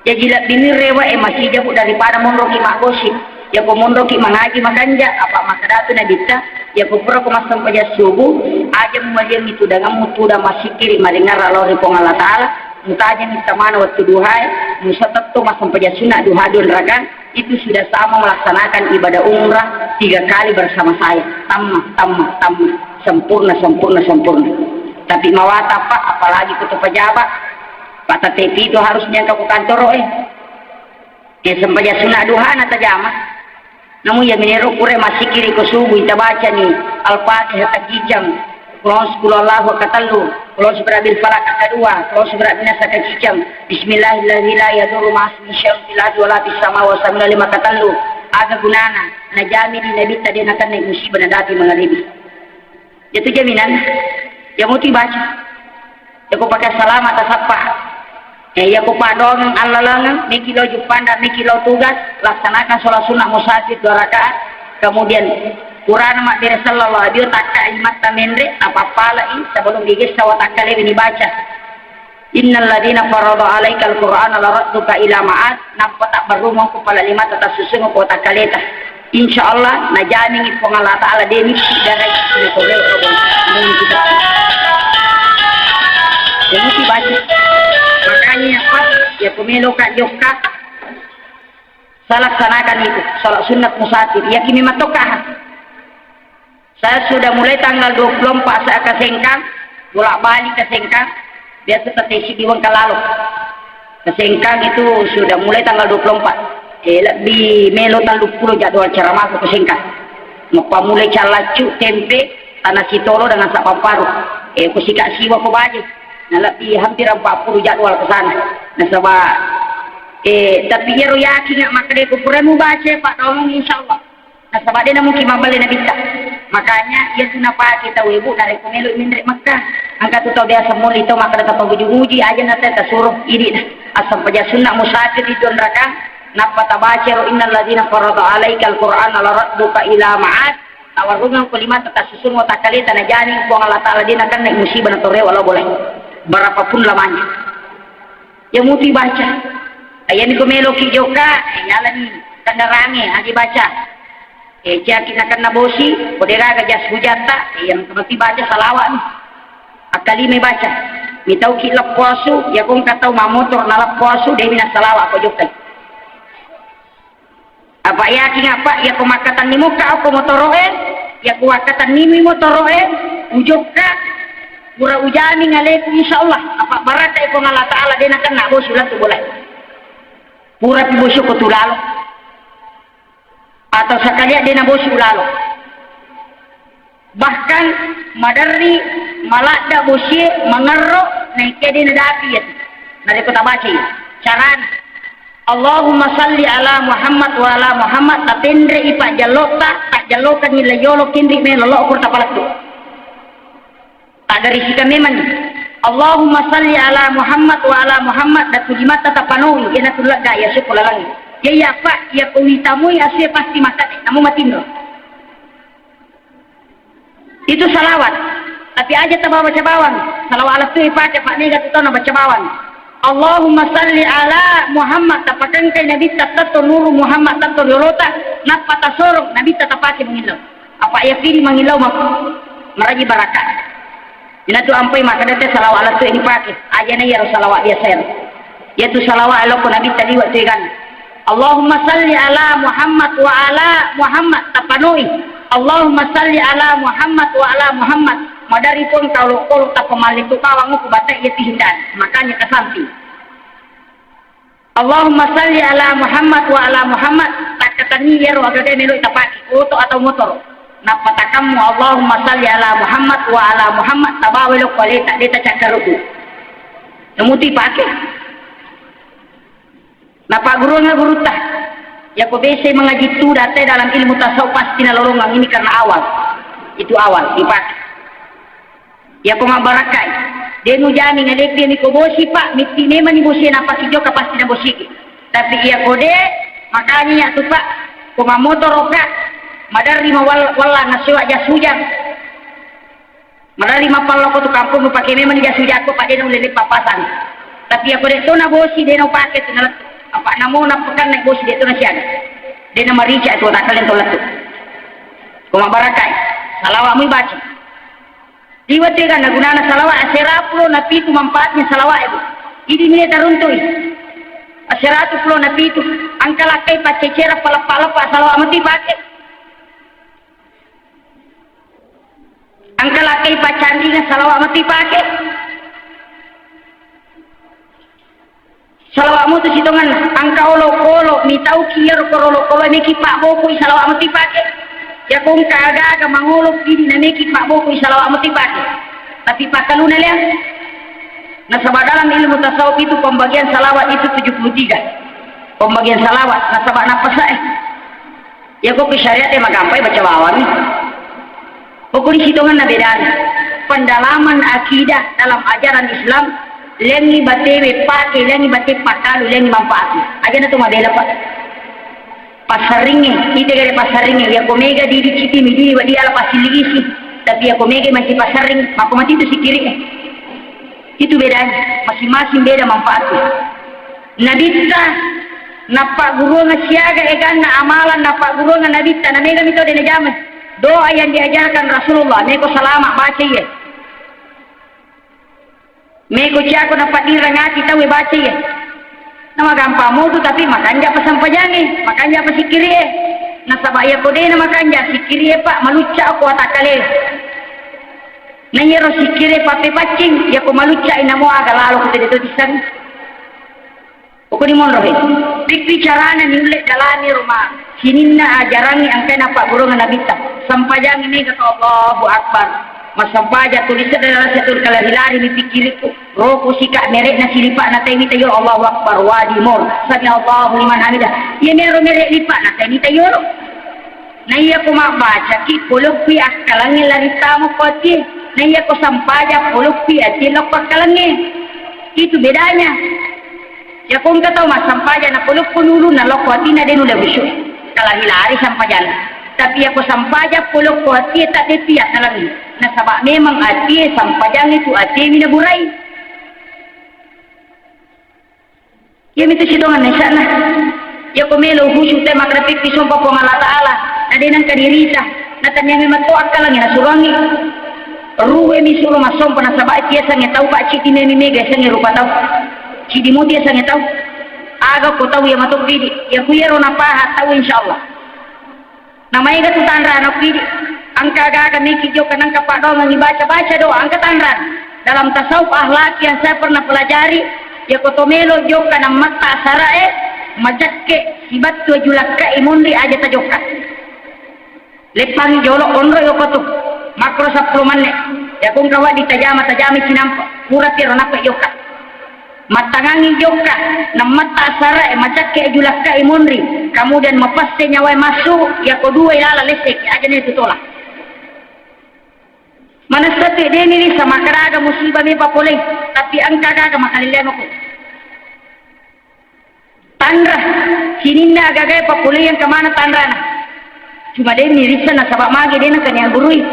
Ya jilat bini rewa masih jauh daripada mondoki mak gosip ya ko mondoki mengaji maganja apa makadatu na dita ya ko pura ko masam paja subuh aja muajem itu dengan mutu da masih kiri madengar Allah ripong Allah taala mutaja minta mana waktu duhai musatat to masam paja sunnah duhadun rakan itu sudah sama melaksanakan ibadah umrah 3 kali bersama saya tamma sempurna tapi mawata pak apalagi kutu pejabat Pak TV itu harusnya ke kantor ya sampai sunnah duha na tajama namun ya minero kure masih kiri ke subuh kita baca nih Al-Fatihah tajijam kulon Allahu katallu kulon berabil falak kedua kulon berabil nasa tajijam bismillahirrahmanirrahim la yadurru ma'asmi syai'un fil ardi wala fis sama wa samina lima katallu aga gunana najami di nabi tadi nakan naik musibah nadati menghadapi itu jaminan ya muti baca ya ko pakai salam atas apa ya ko padong Allah mikilo jupanda mikilo tugas laksanakan sholat sunnah musafir 2 rakaat kemudian Quran mak dari sallallahu alaihi wasallam imat tamendre apa lagi sebelum gigis sawat akale ini baca innal ladina farada alaikal qur'ana la radduka ila ma'ad nampak tak berumong kepala 5 atas susun ko takaleta insyaallah najani pengala taala deni dari ko kita yang mesti baca makanya apa ya pemilu kak joka laksanakan itu salat sunat musafir ya kimi matokah saya sudah mulai tanggal 24 saya ke Sengkang bolak balik ke Sengkang biasa tetesi di Wangkalalu ke Sengkang itu sudah mulai tanggal 24 di melo tanggal 20 jadwal ceramah ke Sengkang ngapa mulai calacu tempe tanah Sitolo dengan Sapamparu kusikak siwa ko baju nah lebih hampir 40 jadwal ke sana nah sebab tapi ya yakin nggak makanya kupuremu baca Pak tolong insyaallah nah sebab dia mungkin mabale na bisa makanya ya sunapa kita webu dari pemilu mindrek Makkah angkat tu tahu dia semua itu maka tetap uji aja nanti tersuruh ini asam paja sunnah musafir itu neraka napa tabaca innal ladzina farada alaikal qur'ana la radduka ila ma'ad tawarungan kalimat tetap susun wa takali tanah jani buang Allah taala dia akan naik musibah atau rewa boleh berapapun lamanya yang muti baca ayat ni kumelo ki joka nyalani kandarange agi baca kita kena bosi kodera gajas hujata yang seperti baca salawat akali me baca mitau ki lap puasu ya kong katau mamotor nalap puasu dia mina salawat ko joka apa yakin apa ya pemakatan ni muka aku motoroe ya kuwakatan ni motoroe ujoka pura ujani ngaleku insyaallah apa barata ko ngala taala dia nak kena bos ulah tu boleh pura pi bosyo ko tulalo atau sekali dia nak bos ulalo bahkan madari malada bosye mengerok naik dia nadapi ya dari kota baca cara Allahumma salli ala Muhammad wa ala Muhammad tatendre ipa jalota tak jalokan ni layolo kindri me lolo ko tapalak tu tak dari kita memang Allahumma salli ala Muhammad wa ala Muhammad dan tulimat tatapanoi ina tulak da ya sekolalang ya pak ya pawitamu ya saya pasti mata namu matindo itu salawat tapi aja tabawa baca bawang salawat ala tu ipa pak ni gatu tahu baca bawang Allahumma salli ala Muhammad tapakan kay nabi tatato nuru Muhammad tato lolota napata sorong nabi tatapake mengilaw apa ya pilih mengilaw maraji barakat ina tu ampai maka dete salawat ala tu ini pakai aja na ya salawat dia saya yaitu salawat ala ko nabi tadi waktu kan Allahumma salli ala Muhammad wa ala Muhammad tapanoi Allahumma salli ala Muhammad wa ala Muhammad madari pun kalau tak pemalik tu kawang ku batak ya tihindan makanya kesampi Allahumma salli ala Muhammad wa ala Muhammad tak katani ya ro agak melo tapaki auto atau motor napatakamu Allahumma salli ala Muhammad wa ala Muhammad tabawelo koleta deta cakaruku kemuti pakai napa guru tah ya ko bese mengaji tu date dalam ilmu tasawuf pasti na lolongang ini karena awal itu awal dipakai ya ko mabarakai denu jami ngadek dia ni ko bosi pak miti memang ni bosi napa kijo ka pasti na bosi tapi iya kode makanya ya tu pak ko motor oka madari mawalla nasiwa jasujan madari mapallo ko tu kampung pakai memang ni jasujan ko pak denu lele papasan tapi ya kode to na bosi denu pakai tu apa namo na pekan naik bosi dia tu na siaga dia na marica tu tak kalian tolak tu ko mabarakai salawat mu baca Diwati kan naguna salawat aserapulo na pitu manfaatnya salawat itu. Ini mini taruntui. Aseratulo na pitu angkalakai pacecera pala pa salawat mati pakai. Angkalakai pacandi na salawat mati pakai. salawatmu tu sitongan angka olok-olok mi tau kier korolok-olok meki pak boko salawatmu tipake ya kong kaga mangolok ini na meki pak boko salawatmu tipake tapi pakaluna liang nah sabab dalam ilmu tasawuf itu pembagian salawat itu 73 pembagian salawat nah sabab napa ya kok syariat emang gampang baca bawah nih pokok di sitongan na bedana pendalaman akidah dalam ajaran Islam lengi batewe pake lengi bate pakalu lengi manfaati aja na tumadela pa pasaringe ite gare pasaringe ya komega di citi midi wadi ala pasilisi tapi ya komega masih pasaring mako mati itu sikiri itu bedanya masing-masing beda manfaatnya nabita napa guru siaga egan na amalan napa guru nabita na mega mito de jaman doa yang diajarkan Rasulullah neko salama baca ya meko siako dapat dirangati tahu baca ya nama gampang tu tapi makanja pasampajangi makanja pasikiri nasabaya kode na makanja sikiri pak maluca aku atakale nanyero sikiri pape pacing ya ko maluca ina mo aga lalo ko dito disan ko ni mon rohe pikpi carana ni ulle dalani rumah sininna ajarangi angkena pak guru nabita sampajangi ni kata Allahu akbar masampaja tulisan dalam satu kalahilari dipikiriku roko sikak merek na silipak na tayo tayo Allahu akbar wadi mor sami Allahu liman hamidah ya mero merek lipak na tayo na iya ko mabaca ki pulukpi akalangin larita mo koti na iya ko sampaja pulukpi at silok itu bedanya ya kung kataw masampaja na puluk punulu na lokwati na denu labisyo kalahilari sampajana tapi aku sampaja puluk ko ati tak depiak dalam na sabak memang ati sampajang itu ati minaburay ya mito sidongan na sana ya kumelo husyuk tayo makrapit pisumpa po ng Allah Ta'ala na din ang kadirita na tanyang matuak ka lang na surangi ruwe mi suro masompa na sabak iti asang itaw pa chiti me mimega asang irupa taw chidi muti asang itaw aga ko taw ya matupidi ya kuyero na paha taw insyaallah namanya itu tanra anak pidi angka gaga miki jo kanang kapado ngi baca doa angka tanra dalam tasawuf akhlak yang saya pernah pelajari ya kotomelo jo kanang mata sarae majakke sibat tu julakka imundi aja tajoka lepang jolo onro yo kotu makro 10 manne ya kung kawa ditajama sinampa kurat tiro napa yoka matangangi joka na mata sara macakke julakka imunri kemudian mapaste nyawai masuk ya kedua ilala lesek aja nih tutolak mana satu dia ni sama keraga musibah me papoleh tapi angka gaga makalileno ko tandra sininna gaga papoleh yang kemana tandra na cuma dia mirisan na sabak magi dia na kanya gurui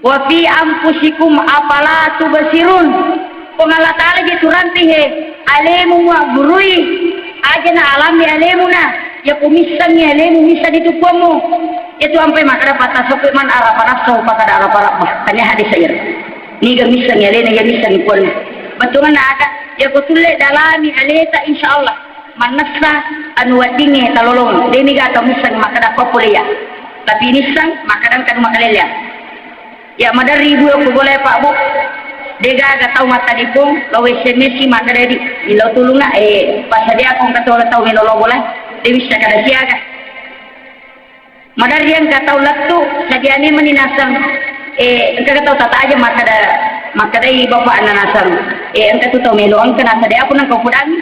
wa fi anfusikum afala tubsirun Allah Ta'ala dia turanti he alemu wa gurui aja na alami alemu na ya kumisan ni alemu misan itu kamu itu sampai makara patah sopir man arah nafsu pada arah parah tanya hadis saya ni ga misan ya lena ya misan pun betulan ada ya kutulle dalami aleta insyaallah manasa anu wadinge talolong deni ga ta misan makada populia tapi nisan makadan kan makalela ya madar ribu aku boleh Pak Bu dega ga tau mata dipong lawe semesi makada di ilo tulunga pasadia kong katola tau melolo boleh dewi sakada siaga madar yang katau latu sadiane meninasam engka katau tata aja makada i bapak ananasam engka tu tau melo engka nasa de aku nang kopudang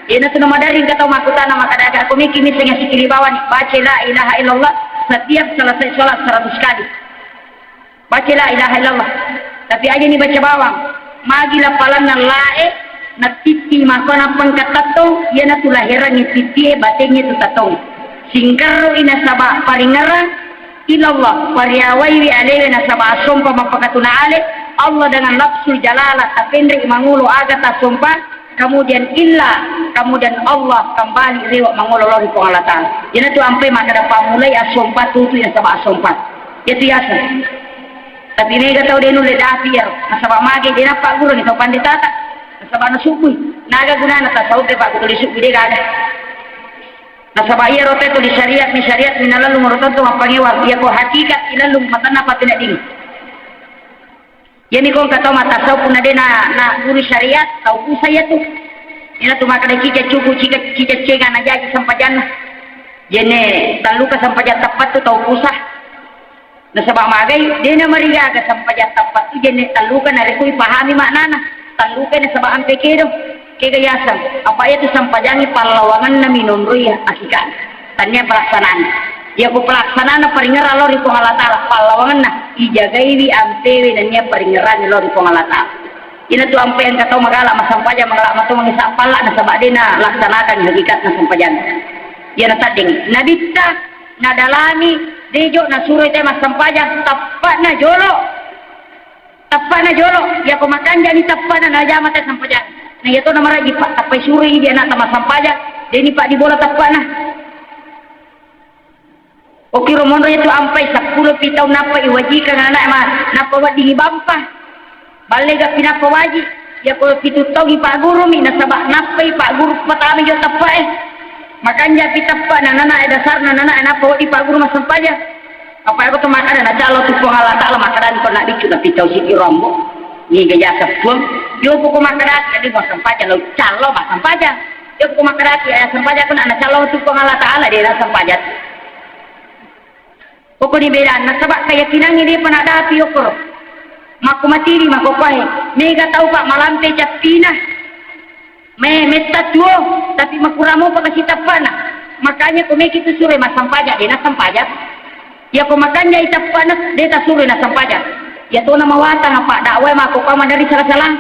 na tu madar yang katau makutana makada aga aku miki misalnya sikili bawan baca la ilaha illallah setiap selesai sholat 100 kali baca la ilaha illallah tapi aja ni baca bawang magi lapalan na lae na titi makona pangkatato ya na tu lahiran ni titi batenya tu tatong singkaro ina sabah paringara ilallah pariawai wi alewe na sabah sompa mapakatuna ale Allah dengan lafzul jalalah tapendre mangulo aga ta sompa kemudian kemudian Allah kembali riwa mangulo lori ko Allah Ta'ala yana tu ampe makada pamulai asompa tu yang sabah asompa itu yasa tapi ini gak tahu dia nulis dafir nasabah magi dia nampak guru ni tahu pandai tata nasabah nasukui naga guna nasa tahu dia pak tulis sukui dia gak ada nasabah iya rote tu di syariat minalalu merotot tu mapangewa iya ko hakikat ilalu matana apa tidak dini ya ni kong kata mata tahu pun ada na guru syariat tahu pun saya tu ina tu makada cica cuku cica cengan aja sampajan jene taluka sampajan tepat tu tau pusah na sabak magai dena mariga ka sampajan tepat tu jene taluka na rekui pahami maknana taluka na sabak ampe kedo kegayasan apa itu sampajangi pahlawangan na minum ruya akikan tanya pelaksanaan ya ku pelaksanaan paringeran lo ripo Allah Ta'ala pahlawangan na ijagai wi ampewe nanya paringeran lo ripo Allah Ta'ala ina tu ampe yang katau magala masampajan magala matu mangisa pala na sabak dena laksanakan hakikat na sampajan ya na tading nabita na dalami dejo na suruh teh masampajan tapak na jolo ya ku makan jadi tapak na jama teh sampajan nah ya tu nama lagi pak tapai suri dia nak sama sampajan deni pak di bola tapak na oke romondo itu ampai 10 pitau napa iwajikan anak mah napa wadi bampah balik gak pinapa waji ya ko pitu tau gi pak guru mi nasabak napa pak guru pertama jo tapak makanya kita pak nana dasar nana napa wadi pak guru masam paja apa aku tu makan na calo tu Allah Ta'ala makanan ko nak dicu na pitau siki rombo ni gaya sepul yo ko makanan jadi masam paja lo calo masam paja yo ko makanan ya masam paja ko na calo tu Allah Ta'ala dia masam paja pokok ni beda nak sebab keyakinan ini pernah ada api okor maku matiri maku pai mega tahu pak malam teh capina meta tuo tapi makuramu pada kita pana makanya kau meki tu suruh masam pajak dia nak sampajak ya kau makannya itap panas dia tak suruh nak sampajak ya tu nama watang apa dakwah maku kau dari salah-salah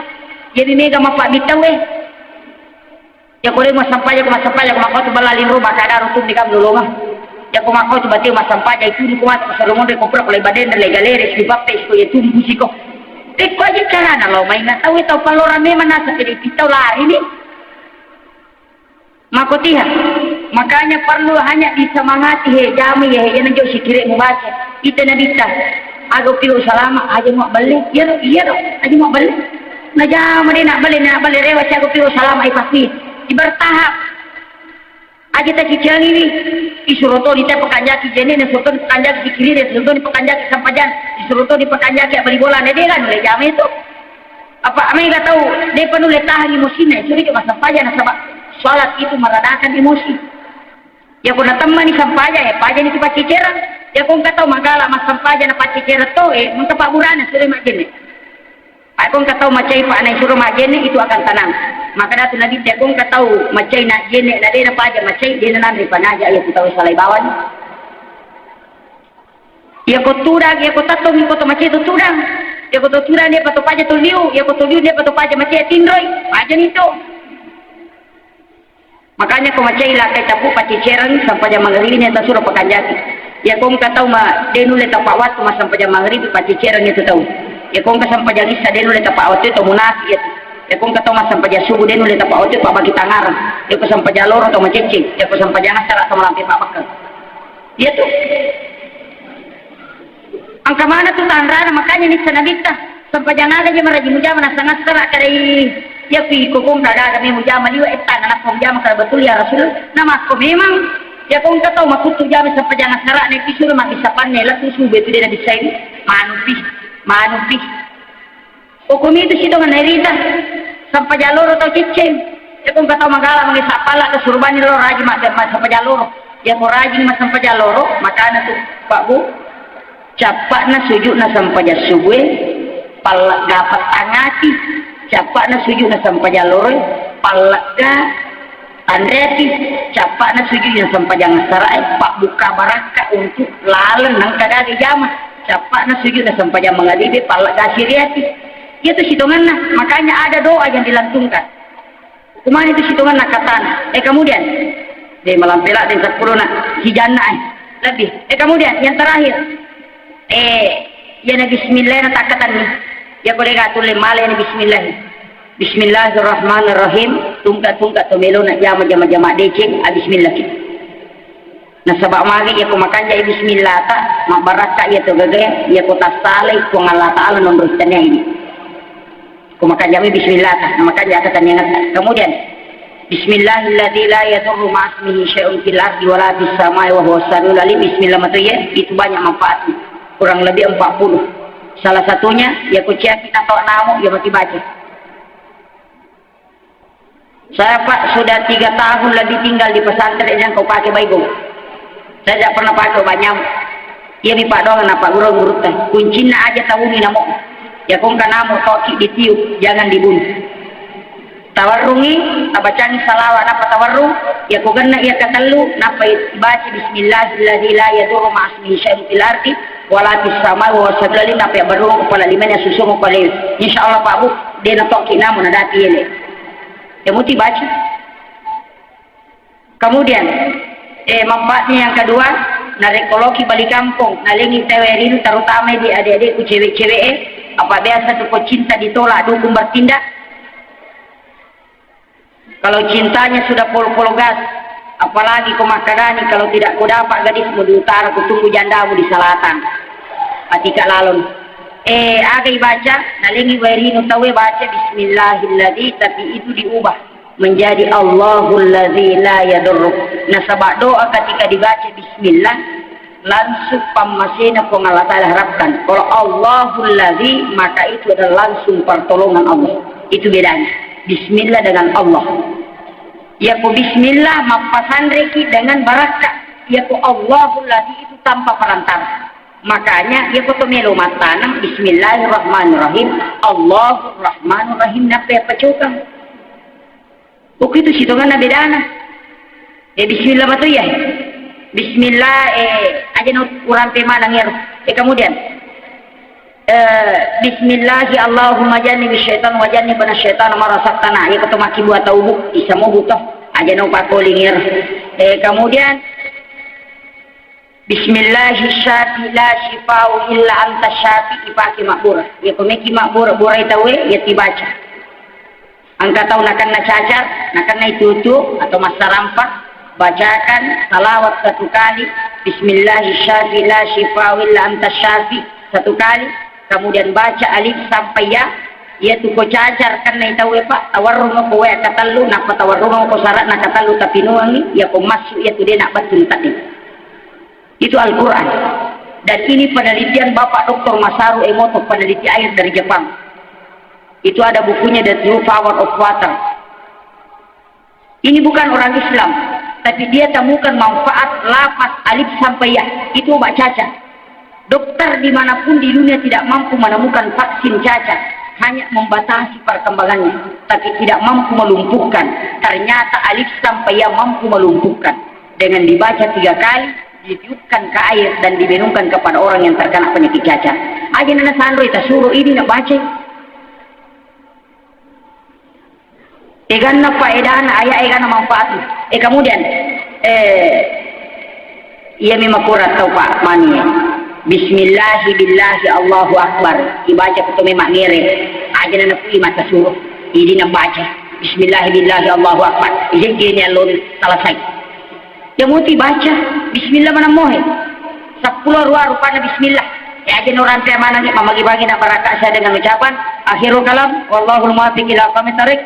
jadi mega mapak bitawe ya kau dia masam pajak maku tu balalin rumah kadar untuk dikam dulu mah ya ko makau tu bati masam paja itu ni ko mas salomon de kopra ko baden de galere si bappe ko ye tumbu siko te ko je cara na lo mai na tahu tahu palora me mana sa pedi pitau lari ni makotiha makanya perlu hanya disemangati he jami he yang jo sikire membaca itu nabi ta ago piu salama aja mau balik iya do aja mau balik na jam nak balik rewa ago piu salama pasti bertahap aja tak cicil ini isuroto di teh pekanjaki jene ne soto pekanjaki di kiri ne soto di pekanjaki sampajan isuroto di pekanjaki beli bola ne dia kan boleh jam itu apa ame enggak tahu dia penuh letah emosinya suri ke sampajan sebab salat itu meredakan emosi ya kuna teman di sampajan ya pajan itu paciceran ya kun tahu magala mas sampajan apa ciceran to mun tepak burana suri mak jene aku nggak tahu macai pak naik suruh majene itu akan tenang maka datu nabi aku nggak tahu macai nak jene nak dia apa aja macai dia nanti panaja ya kita tahu salai bawan ya ko turang ya ko tato mi ko to macai tu turang ya ko to turang dia pato paja tu liu ya ko to liu dia pato paja macai tindroi aja itu makanya ko macai lah kai tapu paci cerang sampai jam maghrib ni tak suruh pekan jati ya ko nggak tahu ma denu le tapak waktu mas sampai jam maghrib paci cerang itu tahu ya kong ka sampai jadi sadenu le tapak awat itu munasi ya kong ka to mas sampai jadi subuh denu le tapak awat itu pak bagi tangaran ya ko sampai jalur atau macicing ya ko sampai jangan salah atau melampi pak bakal dia tuh angka mana tuh tanrana makanya nih sanabita sampai jangan aja meraji mujama na sangat serak kadai ya pi ko kong ada kami mujama liwa etan anak mujama kada betul ya Rasul nama ko memang ya kong ka to makutu jami sampai jangan serak nek pisur mak isapan nela tu subuh itu dia bisa ini manupi hukum itu sih dengan herita sampai jalur atau cicing ya kung kata magala mengisap pala ke surban lo rajin mak sampai jalur ya mau rajin mas sampai jalur makanya tuh pak bu capak na sujud na sampai jasuwe palak dapat angati capak na sujud na sampai jalur palak ga andreti capak na sujud na sampai jangan sarai pak buka baraka untuk lalen nang kada di jama capak na sujud na sampai jam menghadipi palak gasiriati itu hitungan nah makanya ada doa yang dilantungkan kuman itu hitungan nak katana kemudian dia malam pelak dan 10 nak hijana lebih kemudian yang terakhir ya na bismillah na takatan ni ya boleh gatule male na bismillah bismillahirrahmanirrahim tungkat tumelo na jama deceng bismillah nah sebab magi ya ko makan jadi bismillah ta mabaraka ya to gagaya ya ko tasale ko Allah Ta'ala nombrostannya ini ko makan jadi bismillah ta nah makan ya kata kemudian bismillahilladzi la yadurru ma'asmihi syai'un fil ardi wala fis samai wa huwas samiul alim bismillah ya itu banyak manfaatnya kurang lebih 40 salah satunya ya ko cia kita tahu namu ya mesti baca Saya Pak sudah 3 tahun lebih tinggal di pesantren yang kau pakai baygo. Saya tidak pernah pakai obat nyamuk. Iya mi Pak doang apa guru teh. Kuncinya aja tahu ni namo. Ya kong kanamo toki ditiup, jangan dibunuh. Tawarrungi, tabacani salawat apa tawarrung, ya kong kena ia katalu, napa baca bismillahirrahmanirrahim la yadurru ma'asmihi syai'un fil ardi wala fis samai wa wasallallahu napa ya berung kepala limanya susung kepala. Insyaallah Pak Bu, dia nak toki namo nadati ele. Ya muti baca. Kemudian manfaatnya yang kedua, narekologi balik kampung, nalingi tewerin terutama di adik-adikku cewek-cewek apa biasa tuh cinta ditolak dukung bertindak. Kalau cintanya sudah polo-polo gas, apalagi kau makadani kalau tidak kau dapat gadismu di utara, kau tunggu jandamu di selatan. Atika lalon. Agai baca, nalingi wairinu tawe baca bismillahirrahmanirrahim, tapi itu diubah menjadi Allahul ladzi la yadurru. Nah sebab doa ketika dibaca bismillah langsung pamasena kau Allah Ta'ala harapkan. Kalau Allahul ladzi maka itu adalah langsung pertolongan Allah. Itu bedanya bismillah dengan Allah. Ya ku bismillah mapasandreki dengan barakah. Ya ku Allahul ladzi itu tanpa perantara. Makanya ya ku melo matanam bismillahirrahmanirrahim Allahur Rahmanur Rahim napa pacukang. Begitu situ kan bedana. Bismillah batu ya. Bismillah aja no kurang pemana ngir. Kemudian Bismillahi Allahumma jannibi syaitan wa jannibna syaitan ma razaqtana. Ya ketemu maki buat tahu bisa mau butuh aja no pakoli ngir. Kemudian Bismillahi syafi la shifau illa anta syafi ipaki makbura. Ya pemeki makbura bura itawe ya dibaca. Angka tahu nakan na cacar, nakan na itutu atau masa rampak, bacakan salawat 1 kali, Bismillahirrahmanirrahim la shifau illa anta syafi 1 kali, kemudian baca alif sampai ya, yaitu ko cacar kan na itawe Pak, tawarrung ko wa katalu, napa tawarrung ko syarat na katalu tapi nuangi, ya ko masuk yaitu dia nak betul tadi. Itu Al-Quran. Dan ini penelitian Bapak Dr. Masaru Emoto, peneliti air dari Jepang. Itu ada bukunya The True Power of Water. Ini bukan orang Islam, tapi dia temukan manfaat lafaz alif sampai ya. Itu obat cacar. Dokter dimanapun di dunia tidak mampu menemukan vaksin cacar, hanya membatasi perkembangannya, tapi tidak mampu melumpuhkan. Ternyata alif sampai ya mampu melumpuhkan. Dengan dibaca 3 kali, ditiupkan ke air dan diminumkan kepada orang yang terkena penyakit cacar. Aja nana sandro kita suruh ini nak baca. Egan faedah ayat egan manfaat. Kemudian ia memang kurat tau Pak mani. Bismillahi billahi Allahu akbar. Dibaca itu memang ngere. Aja nana pui mata suruh. Ini nak baca. Bismillahi billahi Allahu akbar. Ini gini alun selesai. Yang muti baca bismillah mana mohe 10 rupanya bismillah ya aja orang teh mana nih bagi-bagi nak barakah saya dengan ucapan akhirul kalam wallahul muwaffiq ila aqwamit thariq.